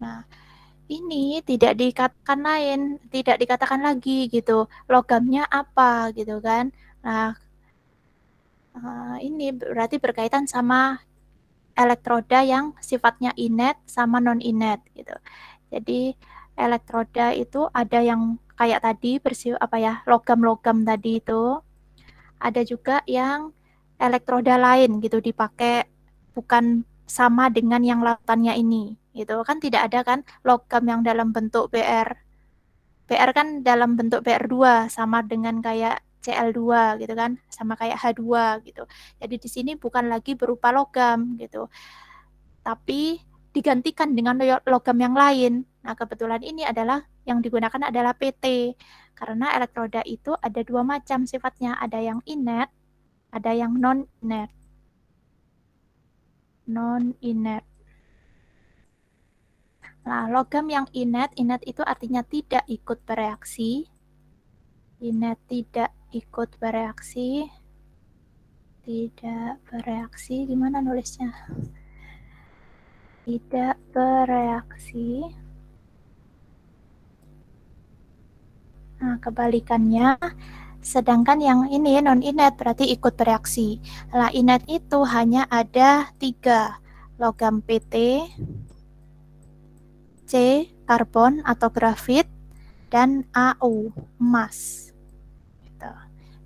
[SPEAKER 1] Nah, ini tidak dikatakan lagi gitu. Logamnya apa gitu kan. Nah, ini berarti berkaitan sama elektroda yang sifatnya inet sama non-inet gitu. Jadi elektroda itu ada yang kayak tadi logam-logam tadi itu. Ada juga yang elektroda lain gitu dipakai bukan sama dengan yang larutannya ini. Gitu kan tidak ada kan logam yang dalam bentuk Br. Br kan dalam bentuk Br2 sama dengan kayak Cl2 gitu kan, sama kayak H2 gitu. Jadi di sini bukan lagi berupa logam gitu, tapi digantikan dengan logam yang lain. Nah, kebetulan ini adalah yang digunakan adalah PT. Karena elektroda itu ada dua macam sifatnya, ada yang inet, ada yang non-inet. Non-inet. Nah, logam yang inet itu artinya tidak ikut bereaksi. Inet tidak ikut bereaksi. Tidak bereaksi, gimana nulisnya? Tidak bereaksi. Nah, kebalikannya, sedangkan yang ini non-inet berarti ikut bereaksi. Nah, inet itu hanya ada 3, logam PT, C, karbon atau grafit, dan AU, emas. Gitu.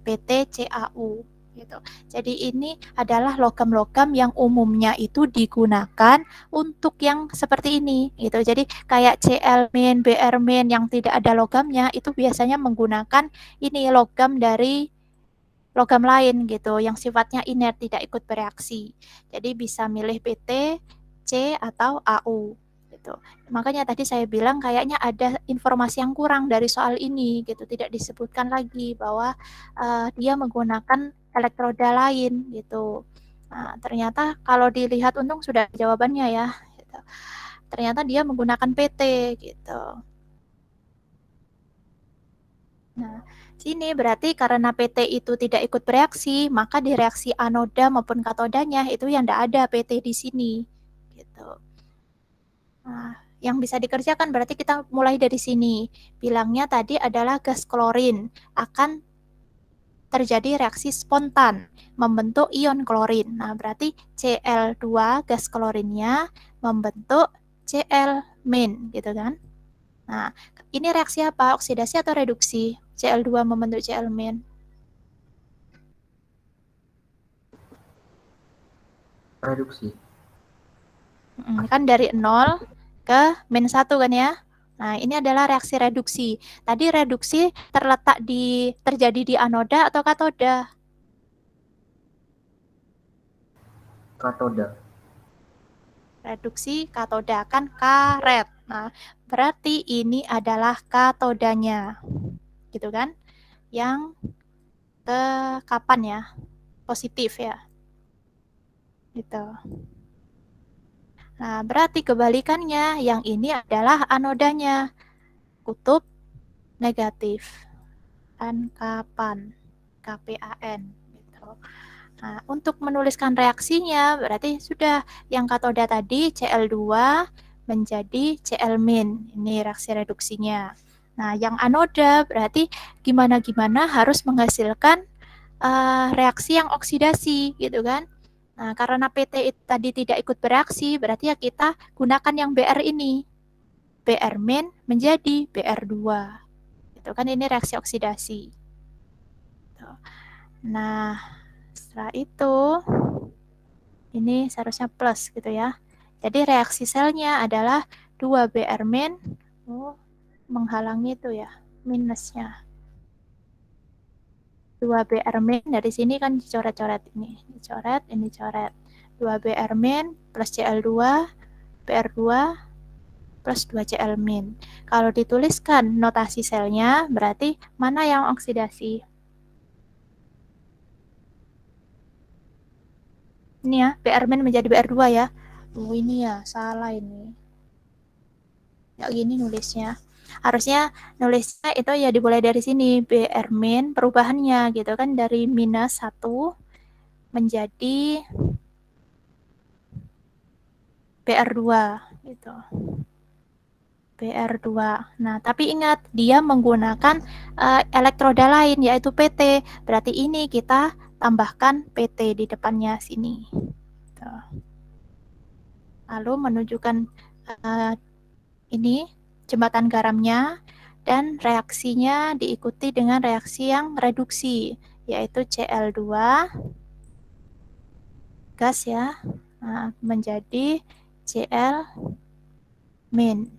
[SPEAKER 1] PT, CAU. Gitu. Jadi ini adalah logam-logam yang umumnya itu digunakan untuk yang seperti ini gitu. Jadi kayak Cl-, Br- yang tidak ada logamnya itu biasanya menggunakan ini logam dari logam lain gitu yang sifatnya inert tidak ikut bereaksi. Jadi bisa milih PT, C atau AU gitu. Makanya tadi saya bilang kayaknya ada informasi yang kurang dari soal ini gitu. Tidak disebutkan lagi bahwa dia menggunakan elektroda lain gitu. Nah, ternyata kalau dilihat untung sudah jawabannya ya. Gitu. Ternyata dia menggunakan PT gitu. Nah, sini berarti karena PT itu tidak ikut bereaksi, maka di reaksi anoda maupun katodanya itu yang tidak ada PT di sini. Gitu. Nah, yang bisa dikerjakan berarti kita mulai dari sini. Bilangnya tadi adalah gas klorin akan terjadi reaksi spontan membentuk ion klorin. Nah, berarti Cl2 gas klorinnya membentuk Cl-, gitu kan? Nah, ini reaksi apa? Oksidasi atau reduksi? Cl2 membentuk Cl-.
[SPEAKER 2] Reduksi.
[SPEAKER 1] Kan dari 0 ke -1 kan ya? Nah, ini adalah reaksi reduksi. Tadi reduksi terjadi di anoda atau katoda?
[SPEAKER 2] Katoda.
[SPEAKER 1] Reduksi katoda kan karet. Nah, berarti ini adalah katodanya. Gitu kan? Yang ke kapan ya? Positif ya. Gitu. Nah, berarti kebalikannya yang ini adalah anodanya. Kutub negatif. Kan kapan? KPAN gitu. Nah, untuk menuliskan reaksinya berarti sudah yang katoda tadi Cl2 menjadi Cl-. Ini reaksi reduksinya. Nah, yang anoda berarti gimana-gimana harus menghasilkan reaksi yang oksidasi gitu kan. Nah, karena PT tadi tidak ikut bereaksi, berarti ya kita gunakan yang Br ini. Br- menjadi Br2. Itu kan ini reaksi oksidasi. Nah, setelah itu ini seharusnya plus gitu ya. Jadi reaksi selnya adalah 2 Br-, menghalangi itu ya, minusnya. 2 Br- dari sini kan dicoret-coret ini. Dicoret, ini coret. 2 Br- plus Cl2, Br2 plus 2Cl min. Kalau dituliskan notasi selnya, berarti mana yang oksidasi? Ini ya, Br min menjadi Br2 ya. Ini ya, salah ini. Ya gini nulisnya. Harusnya nulisnya itu ya dimulai dari sini, Br min perubahannya gitu kan, dari minus 1 menjadi Br2 gitu. Br2. Nah, tapi ingat dia menggunakan elektroda lain yaitu PT. Berarti ini kita tambahkan PT di depannya sini. Tuh. Lalu menunjukkan ini jembatan garamnya dan reaksinya diikuti dengan reaksi yang reduksi yaitu Cl2 gas ya. Nah, menjadi Cl min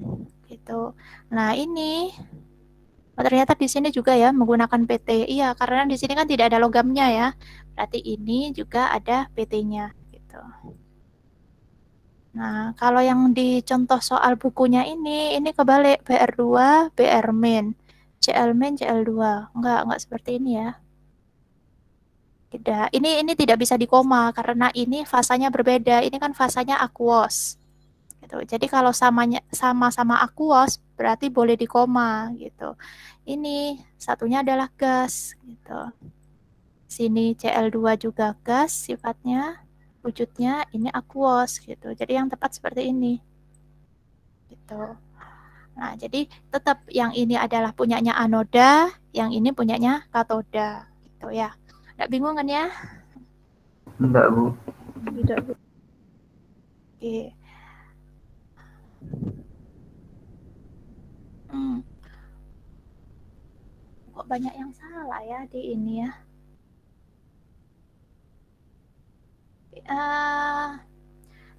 [SPEAKER 1] gitu. Nah, ini ternyata di sini juga ya menggunakan PT. Iya, karena di sini kan tidak ada logamnya ya. Berarti ini juga ada PT-nya gitu. Nah, kalau yang di contoh soal bukunya ini kebalik Br2, Br min, Cl min, Cl2. Enggak seperti ini ya. Tidak. Ini tidak bisa dikoma karena ini fasanya berbeda. Ini kan fasanya aqueous. Gitu. Jadi kalau sama-sama aqueous berarti boleh dikoma gitu. Ini satunya adalah gas gitu. Sini Cl2 juga gas sifatnya, wujudnya ini aqueous gitu. Jadi yang tepat seperti ini. Gitu. Nah, jadi tetap yang ini adalah punyanya anoda, yang ini punyanya katoda gitu ya. Nggak bingung kan ya?
[SPEAKER 2] Enggak, Bu.
[SPEAKER 1] Tidak, Bu. Oke. Kok banyak yang salah ya di ini ya?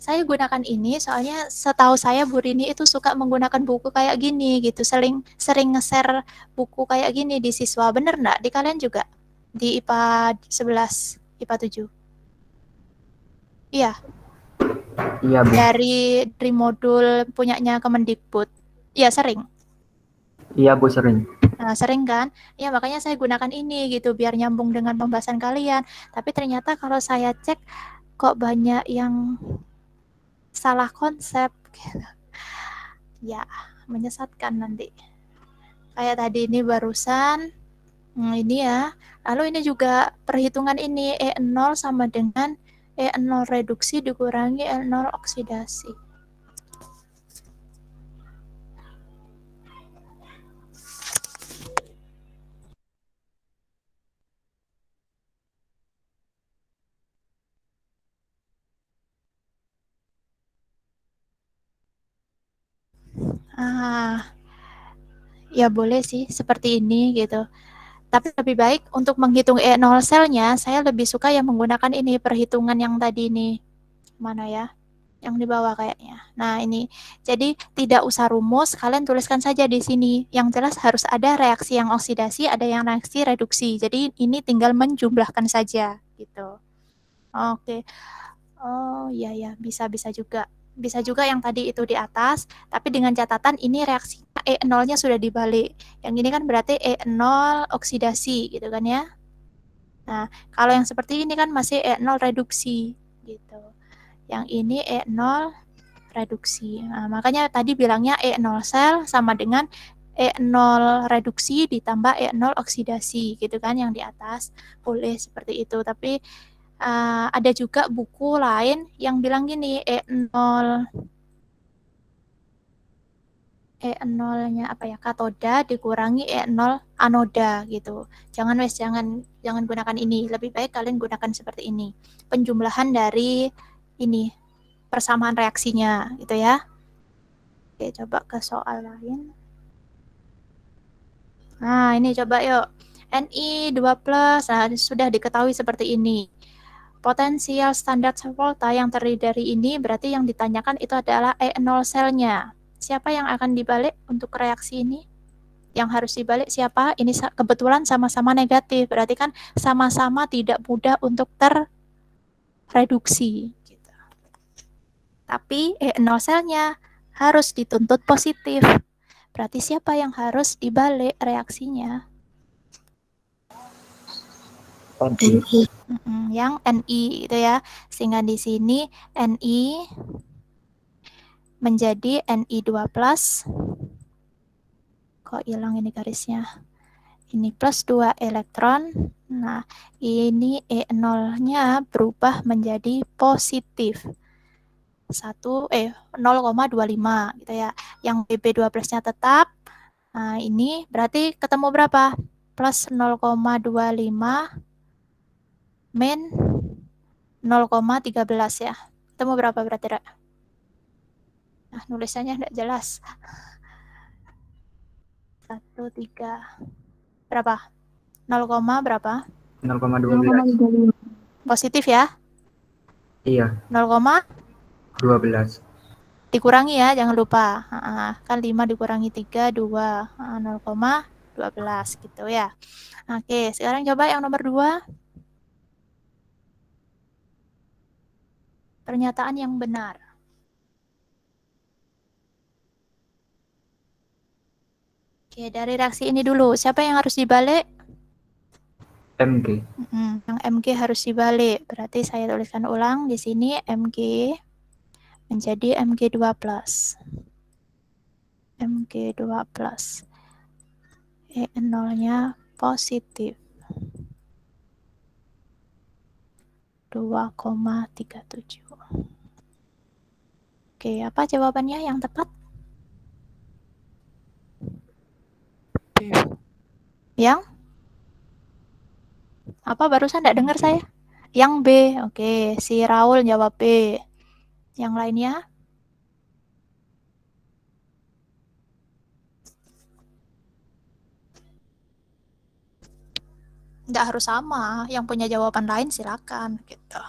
[SPEAKER 1] Saya gunakan ini soalnya setahu saya Bu Rini itu suka menggunakan buku kayak gini gitu, sering nge-share buku kayak gini di siswa. Bener nggak? Di kalian juga? Di IPA 11, IPA 7? Iya.
[SPEAKER 2] Iya, Bu.
[SPEAKER 1] Dari modul punyanya Kemendikbud. Iya, sering.
[SPEAKER 2] Iya, Bu, sering.
[SPEAKER 1] Nah, sering kan? Ya, makanya saya gunakan ini gitu biar nyambung dengan pembahasan kalian. Tapi ternyata kalau saya cek kok banyak yang salah konsep gitu. Ya, menyesatkan nanti. Kayak tadi ini barusan ini ya. Lalu ini juga perhitungan ini E0 sama dengan E0 reduksi dikurangi E0 oksidasi. Ya boleh sih seperti ini gitu. Tapi lebih baik untuk menghitung E0 selnya, saya lebih suka yang menggunakan ini perhitungan yang tadi ini. Mana ya? Yang di bawah kayaknya. Nah, ini. Jadi tidak usah rumus, kalian tuliskan saja di sini. Yang jelas harus ada reaksi yang oksidasi, ada yang reaksi reduksi. Jadi ini tinggal menjumlahkan saja gitu. Oke. Oh, iya ya, bisa juga. Bisa juga yang tadi itu di atas, tapi dengan catatan ini reaksinya E0-nya sudah dibalik. Yang ini kan berarti E0 oksidasi gitu kan ya. Nah, kalau yang seperti ini kan masih E0 reduksi gitu. Yang ini E0 reduksi. Nah, makanya tadi bilangnya E0 sel sama dengan E0 reduksi ditambah E0 oksidasi gitu kan yang di atas. Boleh seperti itu, tapi ada juga buku lain yang bilang gini, E0-nya apa ya, katoda dikurangi E0 anoda gitu. Jangan gunakan ini. Lebih baik kalian gunakan seperti ini. Penjumlahan dari ini persamaan reaksinya gitu ya. Oke, coba ke soal lain. Nah, ini coba yuk. Ni2+, nah sudah diketahui seperti ini. Potensial standar volta yang terdiri dari ini berarti yang ditanyakan itu adalah E0 selnya. Siapa yang akan dibalik untuk reaksi ini? Yang harus dibalik siapa? Ini kebetulan sama-sama negatif, berarti kan sama-sama tidak mudah untuk terreduksi. Gitu. Tapi E0 selnya harus dituntut positif. Berarti siapa yang harus dibalik reaksinya?
[SPEAKER 2] NI.
[SPEAKER 1] Yang Ni itu ya. Sehingga di sini Ni menjadi Ni2+. Kok hilang ini garisnya? Ini plus 2 elektron. Nah, ini E0-nya berubah menjadi positif. 0,25 gitu ya. Yang Bb12-nya tetap. Nah, ini berarti ketemu berapa? Plus 0,25 min 0,13 ya. Ketemu berapa berarti, Ra? Nah, nulisannya enggak jelas. 1, 3. Berapa? 0, berapa?
[SPEAKER 2] 0,12.
[SPEAKER 1] Positif ya?
[SPEAKER 2] Iya,
[SPEAKER 1] 0,12
[SPEAKER 2] 12.
[SPEAKER 1] dikurangi ya, jangan lupa. Kan 5 dikurangi 3, 2. 0,12 gitu ya. Oke, sekarang coba yang nomor 2. Pernyataan yang benar. Oke, dari reaksi ini dulu. Siapa yang harus dibalik?
[SPEAKER 2] Mg.
[SPEAKER 1] Yang Mg harus dibalik. Berarti saya tuliskan ulang di sini Mg menjadi Mg2+. Mg2+. E0-nya positif. 2,37. Oke, apa jawabannya yang tepat?
[SPEAKER 4] B.
[SPEAKER 1] Yang? Apa barusan enggak dengar saya? Yang B. Oke, si Raul jawab B. Yang lainnya? Enggak harus sama. Yang punya jawaban lain silakan gitu.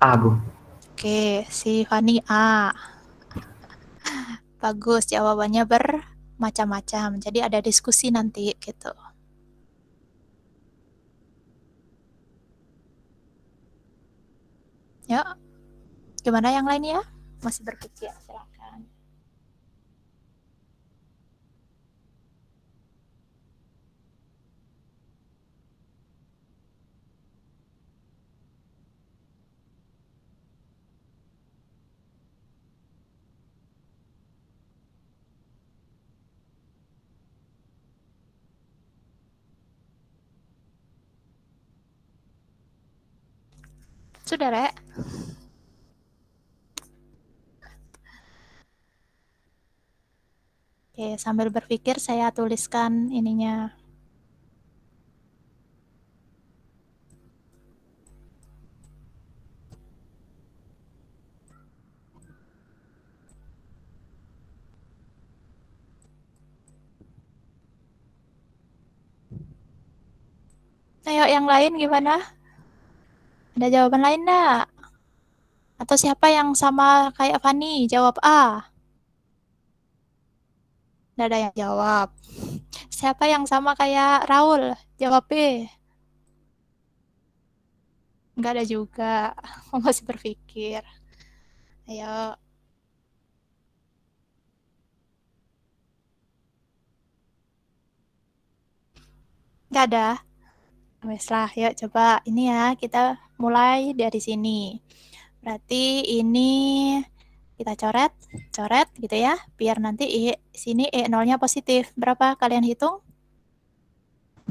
[SPEAKER 2] A, Bu.
[SPEAKER 1] Oke, si Fani A. Bagus, jawabannya bermacam-macam. Jadi ada diskusi nanti gitu. Ya, gimana yang lainnya? Masih berpikir, silakan. Sudah, Rek? Oke, sambil berpikir saya tuliskan ininya. Ayo, yang lain gimana? Ada jawaban lain enggak? Atau siapa yang sama kayak Fani, jawab A? Nggak ada yang jawab. Siapa yang sama kayak Raul, jawab B? Nggak ada juga. Masih berpikir. Ayo. Nggak ada. Wes lah, yuk coba ini ya, kita mulai dari sini. Berarti ini kita coret gitu ya, biar nanti sini E0-nya positif. Berapa kalian hitung?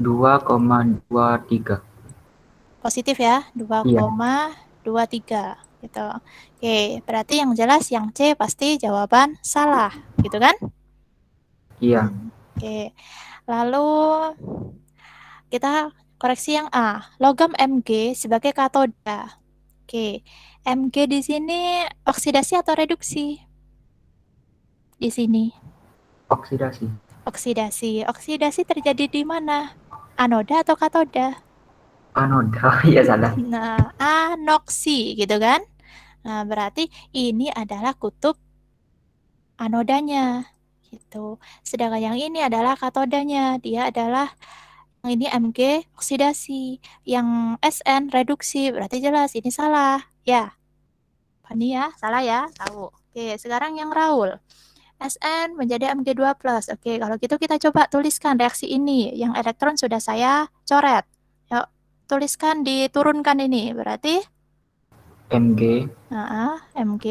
[SPEAKER 2] 2,23.
[SPEAKER 1] Positif ya, 2,23 gitu. Oke, berarti yang jelas yang C pasti jawaban salah, gitu kan?
[SPEAKER 2] Iya.
[SPEAKER 1] Oke, lalu kita koreksi yang A, logam Mg sebagai katoda. Oke, Mg di sini oksidasi atau reduksi? Di sini.
[SPEAKER 2] Oksidasi.
[SPEAKER 1] Oksidasi terjadi di mana? Anoda atau katoda?
[SPEAKER 2] Anoda. Iya, salah.
[SPEAKER 1] Nah, anoksi gitu kan? Nah, berarti ini adalah kutub anodanya gitu. Sedangkan yang ini adalah katodanya. Dia adalah yang ini Mg oksidasi, yang Sn reduksi. Berarti jelas ini salah. Ya. Fani ya, salah ya? Tahu. Oke, sekarang yang Raul. Sn menjadi Mg2+. Oke, kalau gitu kita coba tuliskan reaksi ini. Yang elektron sudah saya coret. Yuk, tuliskan, diturunkan ini. Berarti
[SPEAKER 2] Mg
[SPEAKER 1] Mg.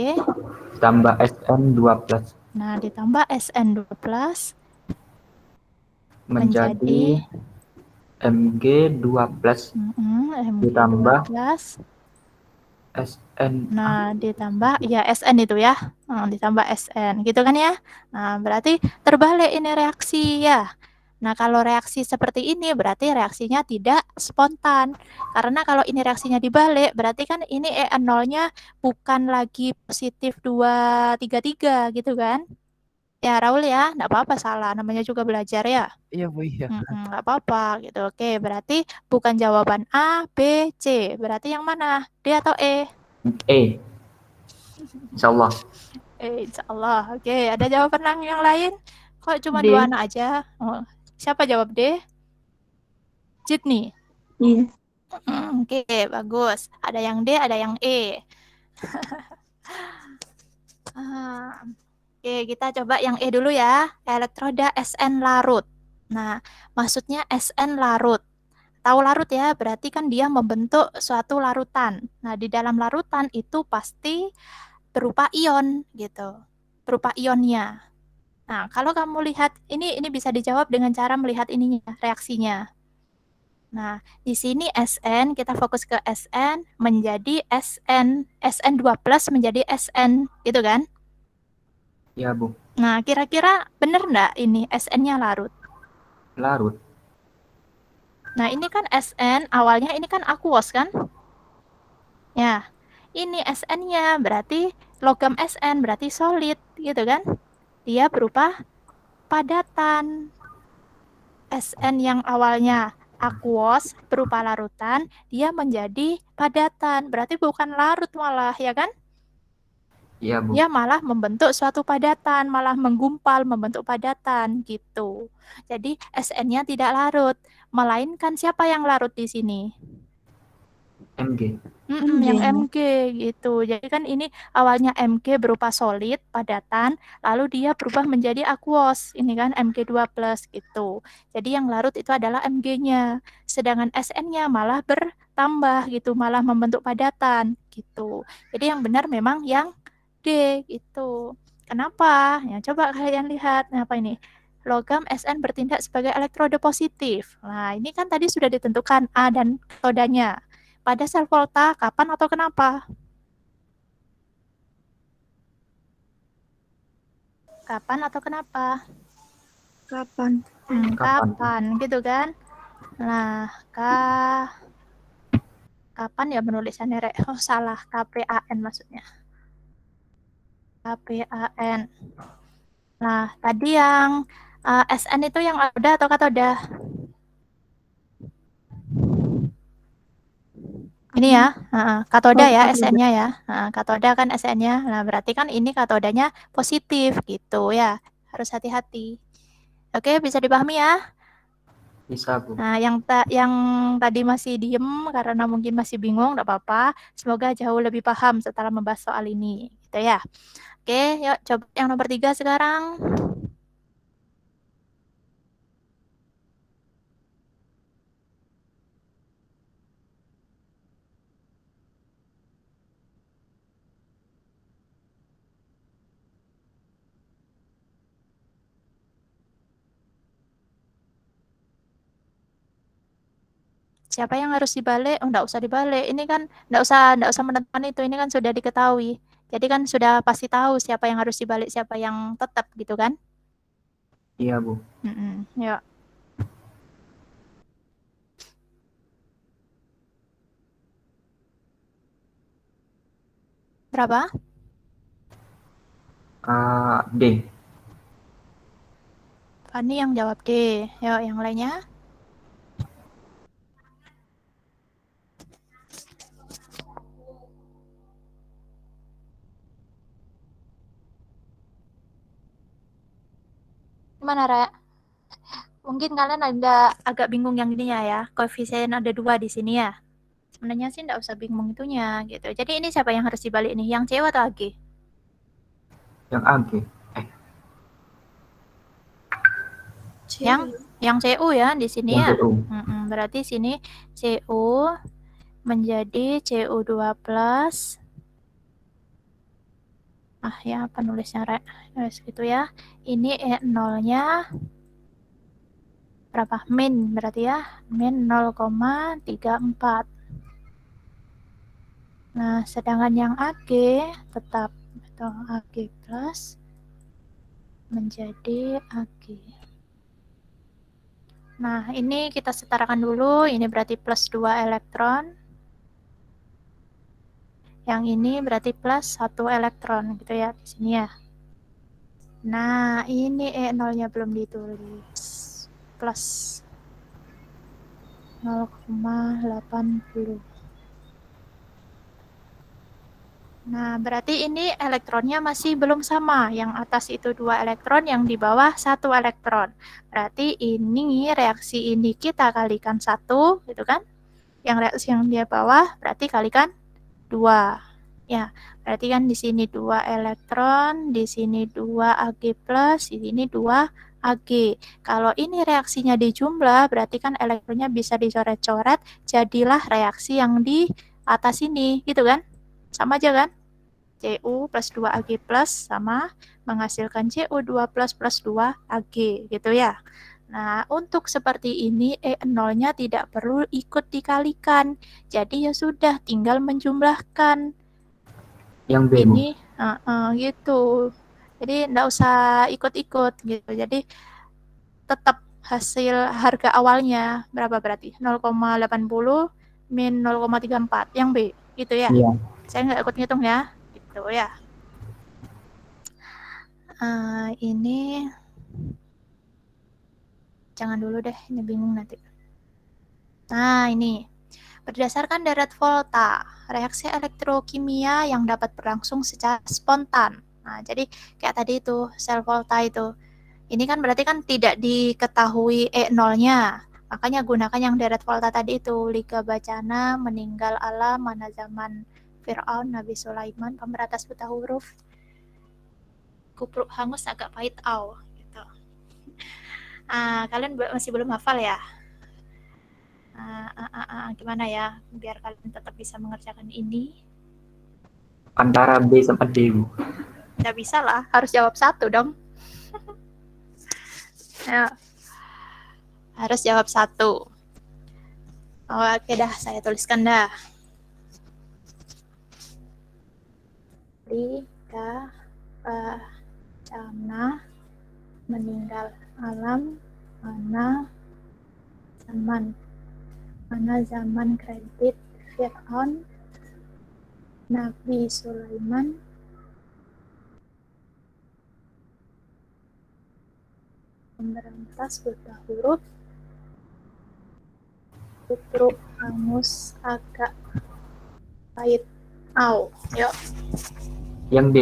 [SPEAKER 2] tambah Sn2+.
[SPEAKER 1] Nah, ditambah Sn2+
[SPEAKER 2] menjadi Mg2+. Ditambah
[SPEAKER 1] Mg2+.
[SPEAKER 2] Sn.
[SPEAKER 1] Nah, ditambah ya Sn itu ya. Ditambah Sn gitu kan ya. Nah, berarti terbalik ini reaksi ya. Nah, kalau reaksi seperti ini berarti reaksinya tidak spontan. Karena kalau ini reaksinya dibalik, berarti kan ini En0-nya bukan lagi positif 233 gitu kan. Ya, Raul ya, enggak apa-apa salah, namanya juga belajar ya.
[SPEAKER 4] Iya, Bu, iya.
[SPEAKER 1] Enggak apa-apa gitu. Oke, berarti bukan jawaban A, B, C. Berarti yang mana? D atau E?
[SPEAKER 2] E. Insyaallah.
[SPEAKER 1] Insyaallah. Oke, ada jawaban yang lain? Kok cuma
[SPEAKER 3] D.
[SPEAKER 1] 2 anak aja? Oh, siapa jawab D? Jidni.
[SPEAKER 3] Iya.
[SPEAKER 1] Oke, bagus. Ada yang D, ada yang E. Oke, kita coba yang E dulu ya. Elektroda Sn larut. Nah, maksudnya Sn larut. Tahu larut ya, berarti kan dia membentuk suatu larutan. Nah, di dalam larutan itu pasti berupa ion gitu. Berupa ionnya. Nah, kalau kamu lihat ini bisa dijawab dengan cara melihat ininya, reaksinya. Nah, di sini Sn, kita fokus ke Sn menjadi Sn2+ menjadi Sn, gitu kan?
[SPEAKER 2] Iya, Bu.
[SPEAKER 1] Nah, kira-kira benar nggak ini Sn-nya larut?
[SPEAKER 2] Larut.
[SPEAKER 1] Nah, ini kan Sn, awalnya ini kan aquos kan? Ya, ini Sn-nya berarti logam Sn, berarti solid, gitu kan? Dia berupa padatan. Sn yang awalnya aquos berupa larutan, dia menjadi padatan. Berarti bukan larut malah, ya kan?
[SPEAKER 2] Iya, Bu.
[SPEAKER 1] Dia malah membentuk suatu padatan, malah menggumpal membentuk padatan gitu. Jadi Sn-nya tidak larut, melainkan siapa yang larut di sini?
[SPEAKER 2] Mg.
[SPEAKER 1] Yang Mg gitu. Jadi kan ini awalnya Mg berupa solid, padatan, lalu dia berubah menjadi aquos. Ini kan Mg2+ gitu. Jadi yang larut itu adalah Mg-nya. Sedangkan Sn-nya malah bertambah gitu, malah membentuk padatan gitu. Jadi yang benar memang yang D gitu. Kenapa? Ya coba kalian lihat. Nah, apa ini? Logam Sn bertindak sebagai elektroda positif. Nah, ini kan tadi sudah ditentukan A dan katodanya. Pada sel volta, kapan atau kenapa? Kapan atau kenapa?
[SPEAKER 3] Kapan?
[SPEAKER 1] Kapan, gitu kan? Nah, kapan ya penulisannya, Rek? Oh, salah. KPAN maksudnya. KPAN. Nah, tadi yang SN itu yang ada atau katoda? Ini ya, katoda ya, SN-nya ya. Katoda kan SN-nya. Nah, berarti kan ini katodanya positif gitu ya. Harus hati-hati. Oke, bisa dipahami ya?
[SPEAKER 2] Bisa, Bu.
[SPEAKER 1] Nah, yang tadi masih diem karena mungkin masih bingung, enggak apa-apa. Semoga jauh lebih paham setelah membahas soal ini. Gitu ya. Oke, yuk coba yang nomor 3 sekarang. Siapa yang harus dibalik? Oh, enggak usah dibalik. Ini kan enggak usah menentukan itu. Ini kan sudah diketahui. Jadi kan sudah pasti tahu siapa yang harus dibalik, siapa yang tetap gitu kan?
[SPEAKER 2] Iya, Bu.
[SPEAKER 1] Ya. Berapa?
[SPEAKER 2] D.
[SPEAKER 1] Fani yang jawab D. Yuk, yang lainnya. Gimana, Ra? Mungkin kalian agak bingung yang ininya ya. Koefisien ada 2 di sini ya. Sebenarnya sih enggak usah bingung itunya gitu. Jadi ini siapa yang harus dibalik nih? Yang C atau AG?
[SPEAKER 2] Yang AG.
[SPEAKER 1] Yang CU ya di sini
[SPEAKER 2] Yang
[SPEAKER 1] ya.
[SPEAKER 2] CU.
[SPEAKER 1] Berarti sini CU menjadi CU2+. Ya apa nulisnya nulis gitu ya. Ini E0-nya berapa? Min berarti ya. Min 0,34. Nah, sedangkan yang AG tetap atau AG plus menjadi AG. Nah, ini kita setarakan dulu. Ini berarti plus 2 elektron. Yang ini berarti plus 1 elektron gitu ya di sini ya. Nah, ini E0-nya belum ditulis. Plus 0,80. Nah, berarti ini elektronnya masih belum sama. Yang atas itu 2 elektron, yang di bawah 1 elektron. Berarti ini reaksi ini kita kalikan 1, gitu kan? Yang reaksi yang di bawah berarti kalikan 2. Ya, berarti kan di sini 2 elektron, di sini 2 Ag+, di sini 2 Ag. Kalau ini reaksinya dijumlah, berarti kan elektronnya bisa dicoret-coret, jadilah reaksi yang di atas ini, gitu kan? Sama aja kan? Cu plus 2 Ag plus sama menghasilkan Cu2 plus 2 Ag, gitu ya. Nah, untuk seperti ini E0-nya tidak perlu ikut dikalikan. Jadi ya sudah, tinggal menjumlahkan.
[SPEAKER 2] Yang B, Bu.
[SPEAKER 1] Ini gitu. Jadi enggak usah ikut-ikut gitu. Jadi tetap hasil harga awalnya berapa berarti? 0,80 min 0,34 yang B gitu ya.
[SPEAKER 2] Iya.
[SPEAKER 1] Saya nggak ikut ngitung ya. Gitu ya. Ini jangan dulu deh, ini bingung nanti. Nah, ini berdasarkan deret volta, reaksi elektrokimia yang dapat berlangsung secara spontan. Nah, jadi kayak tadi itu, sel volta itu. Ini kan berarti kan tidak diketahui E0-nya. Makanya gunakan yang deret volta tadi itu. Liga Bacana, meninggal alam, mana zaman Fir'aun, Nabi Sulaiman, pemeratas buta huruf. Kupruk hangus agak pahit au. Gitu. Kalian masih belum hafal ya? Gimana ya biar kalian tetap bisa mengerjakan ini?
[SPEAKER 2] Antara B sama D, Bu.
[SPEAKER 1] Nggak bisa lah, harus jawab satu dong. Ya. Harus jawab satu. Oke dah, saya tuliskan dah. Liga Bacana, meninggal alam, mana zaman kredit Fir'aun, Nabi Sulaiman, pemberantas buta huruf, kupruk hangus agak pahit au. Yuk.
[SPEAKER 2] Yang D.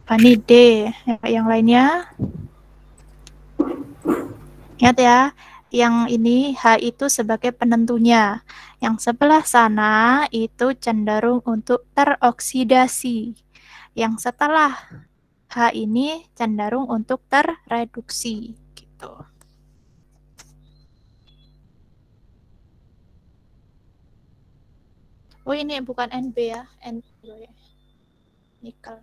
[SPEAKER 1] Pani D. Yang lainnya? Ingat ya, yang ini H itu sebagai penentunya. Yang sebelah sana itu cenderung untuk teroksidasi. Yang setelah H ini cenderung untuk terreduksi. Gitu. Oh ini bukan NB ya, NB. Nikel.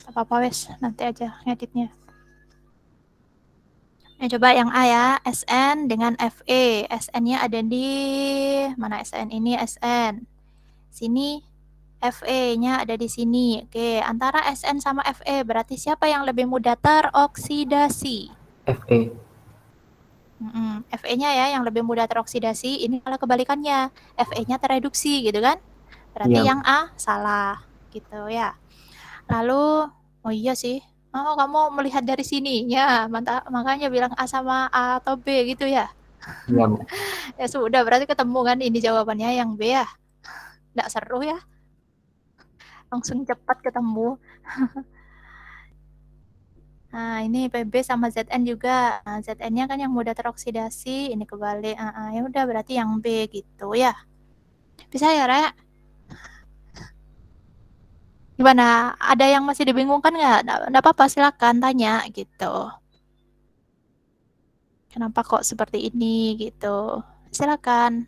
[SPEAKER 1] Apa-apa wes, nanti aja ngeditnya. Coba yang A ya, SN dengan FE. SN-nya ada di mana SN ini? SN. Sini FE-nya ada di sini. Oke, antara SN sama FE berarti siapa yang lebih mudah teroksidasi?
[SPEAKER 2] FE.
[SPEAKER 1] FE-nya ya yang lebih mudah teroksidasi. Ini malah kebalikannya. FE-nya tereduksi gitu kan? Berarti
[SPEAKER 2] Iya.
[SPEAKER 1] yang A salah gitu ya. Lalu, oh iya sih. Oh, kamu melihat dari sini. Ya, makanya bilang A sama A atau B gitu ya.
[SPEAKER 2] Iya, Bu.
[SPEAKER 1] Ya sudah, berarti ketemu kan ini jawabannya yang B ya. Nggak seru ya. Langsung cepat ketemu. Nah, ini PB sama ZN juga. Nah, ZN-nya kan yang mudah teroksidasi, ini kebalik. Ya udah berarti yang B gitu ya. Bisa ya, Rek? Gimana? Ada yang masih dibingungkan nggak? Nggak apa-apa, silakan tanya gitu. Kenapa kok seperti ini gitu? Silakan.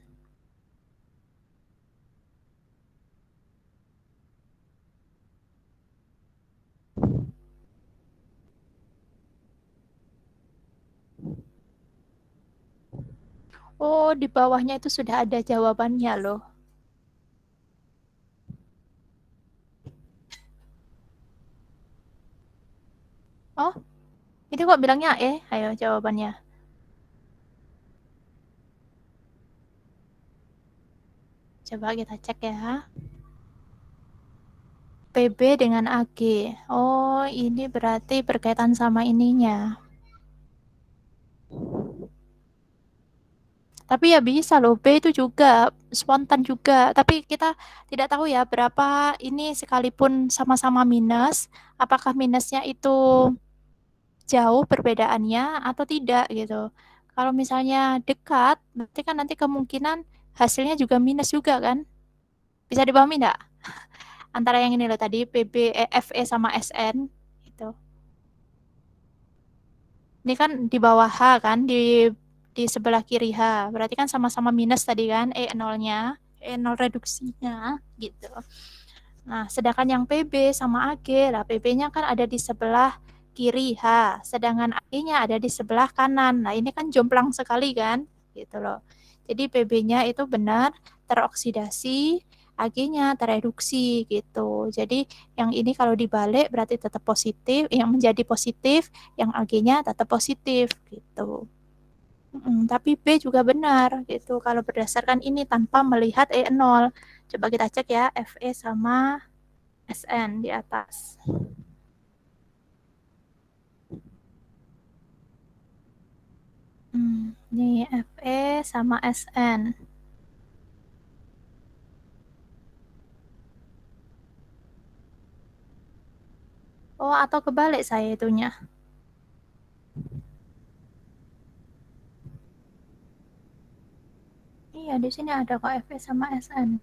[SPEAKER 1] Oh, di bawahnya itu sudah ada jawabannya loh. Oh, itu kok bilangnya ayo jawabannya. Coba kita cek ya. PB dengan AG. Oh, ini berarti berkaitan sama ininya. Tapi ya bisa loh, B itu juga spontan juga. Tapi kita tidak tahu ya berapa ini sekalipun sama-sama minus, apakah minusnya itu jauh perbedaannya atau tidak gitu. Kalau misalnya dekat, berarti kan nanti kemungkinan hasilnya juga minus juga kan? Bisa dipahami nggak? Antara yang ini loh tadi, FE sama SN gitu. Ini kan di bawah H kan, di sebelah kiri H. Berarti kan sama-sama minus tadi kan, E0-nya, E0 reduksinya gitu. Nah, sedangkan yang PB sama AG, lah PB-nya kan ada di sebelah kiri H, sedangkan AG-nya ada di sebelah kanan. Nah, ini kan jomplang sekali kan, gitu loh. Jadi PB-nya itu benar teroksidasi, AG-nya tereduksi gitu. Jadi yang ini kalau dibalik berarti tetap positif, yang menjadi positif, yang AG-nya tetap positif gitu. Tapi B juga benar gitu kalau berdasarkan ini tanpa melihat E0. Coba kita cek ya FE sama SN di atas. Ini FE sama SN. Oh, atau kebalik saya itunya. Iya, di sini ada kok FE sama SN.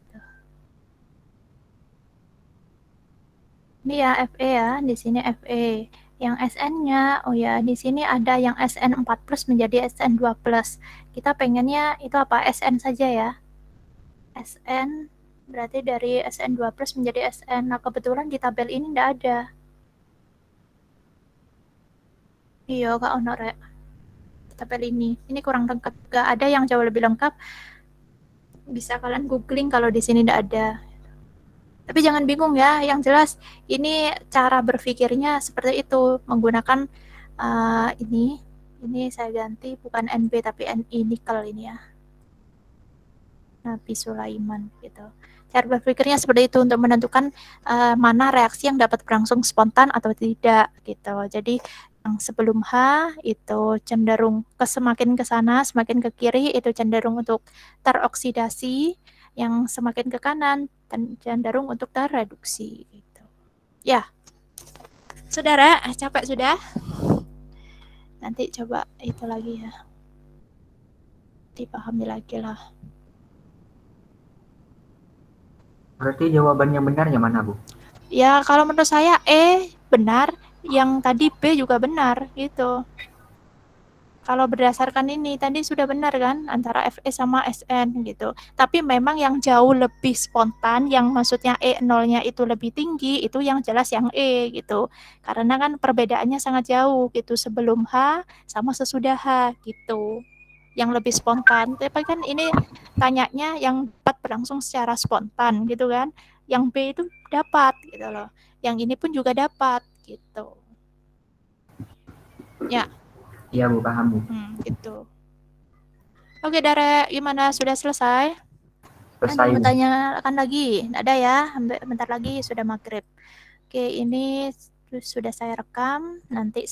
[SPEAKER 1] Ini ya FE ya, di sini FE. Yang SN-nya, oh ya, di sini ada yang SN4 plus menjadi SN2 plus. Kita pengennya itu apa? SN saja ya. SN berarti dari SN2 plus menjadi SN. Nah, kebetulan di tabel ini tidak ada. Iya, Kak Honore. Tabel ini. Ini kurang lengkap. Gak ada yang jauh lebih lengkap. Bisa kalian googling kalau di sini tidak ada. Tapi jangan bingung ya, yang jelas ini cara berpikirnya seperti itu, menggunakan ini saya ganti bukan NB tapi NI nikel ini ya. Nabi Sulaiman gitu. Cara berpikirnya seperti itu untuk menentukan mana reaksi yang dapat berlangsung spontan atau tidak gitu. Jadi yang sebelum H itu cenderung semakin ke sana, semakin ke kiri itu cenderung untuk teroksidasi, yang semakin ke kanan cenderung untuk tereduksi gitu. Ya. Saudara, capek sudah? Nanti coba itu lagi ya. Dipahami lagi lah.
[SPEAKER 2] Berarti jawaban yang benarnya mana, Bu?
[SPEAKER 1] Ya, kalau menurut saya benar, yang tadi B juga benar gitu. Kalau berdasarkan ini tadi sudah benar kan antara FE sama SN gitu. Tapi memang yang jauh lebih spontan, yang maksudnya E0-nya itu lebih tinggi, itu yang jelas yang E gitu. Karena kan perbedaannya sangat jauh gitu sebelum H sama sesudah H gitu. Yang lebih spontan. Tapi kan ini tanyanya yang dapat berlangsung secara spontan gitu kan. Yang B itu dapat gitu loh. Yang ini pun juga dapat gitu. Ya.
[SPEAKER 2] Iya, Bu, paham, Bu.
[SPEAKER 1] Gitu. Oke, Dare, gimana? Sudah selesai?
[SPEAKER 2] Selesai,
[SPEAKER 1] Ada
[SPEAKER 2] Bu.
[SPEAKER 1] bertanyakan lagi? Nggak ada ya? Bentar lagi sudah maghrib. Oke, ini sudah saya rekam. Nanti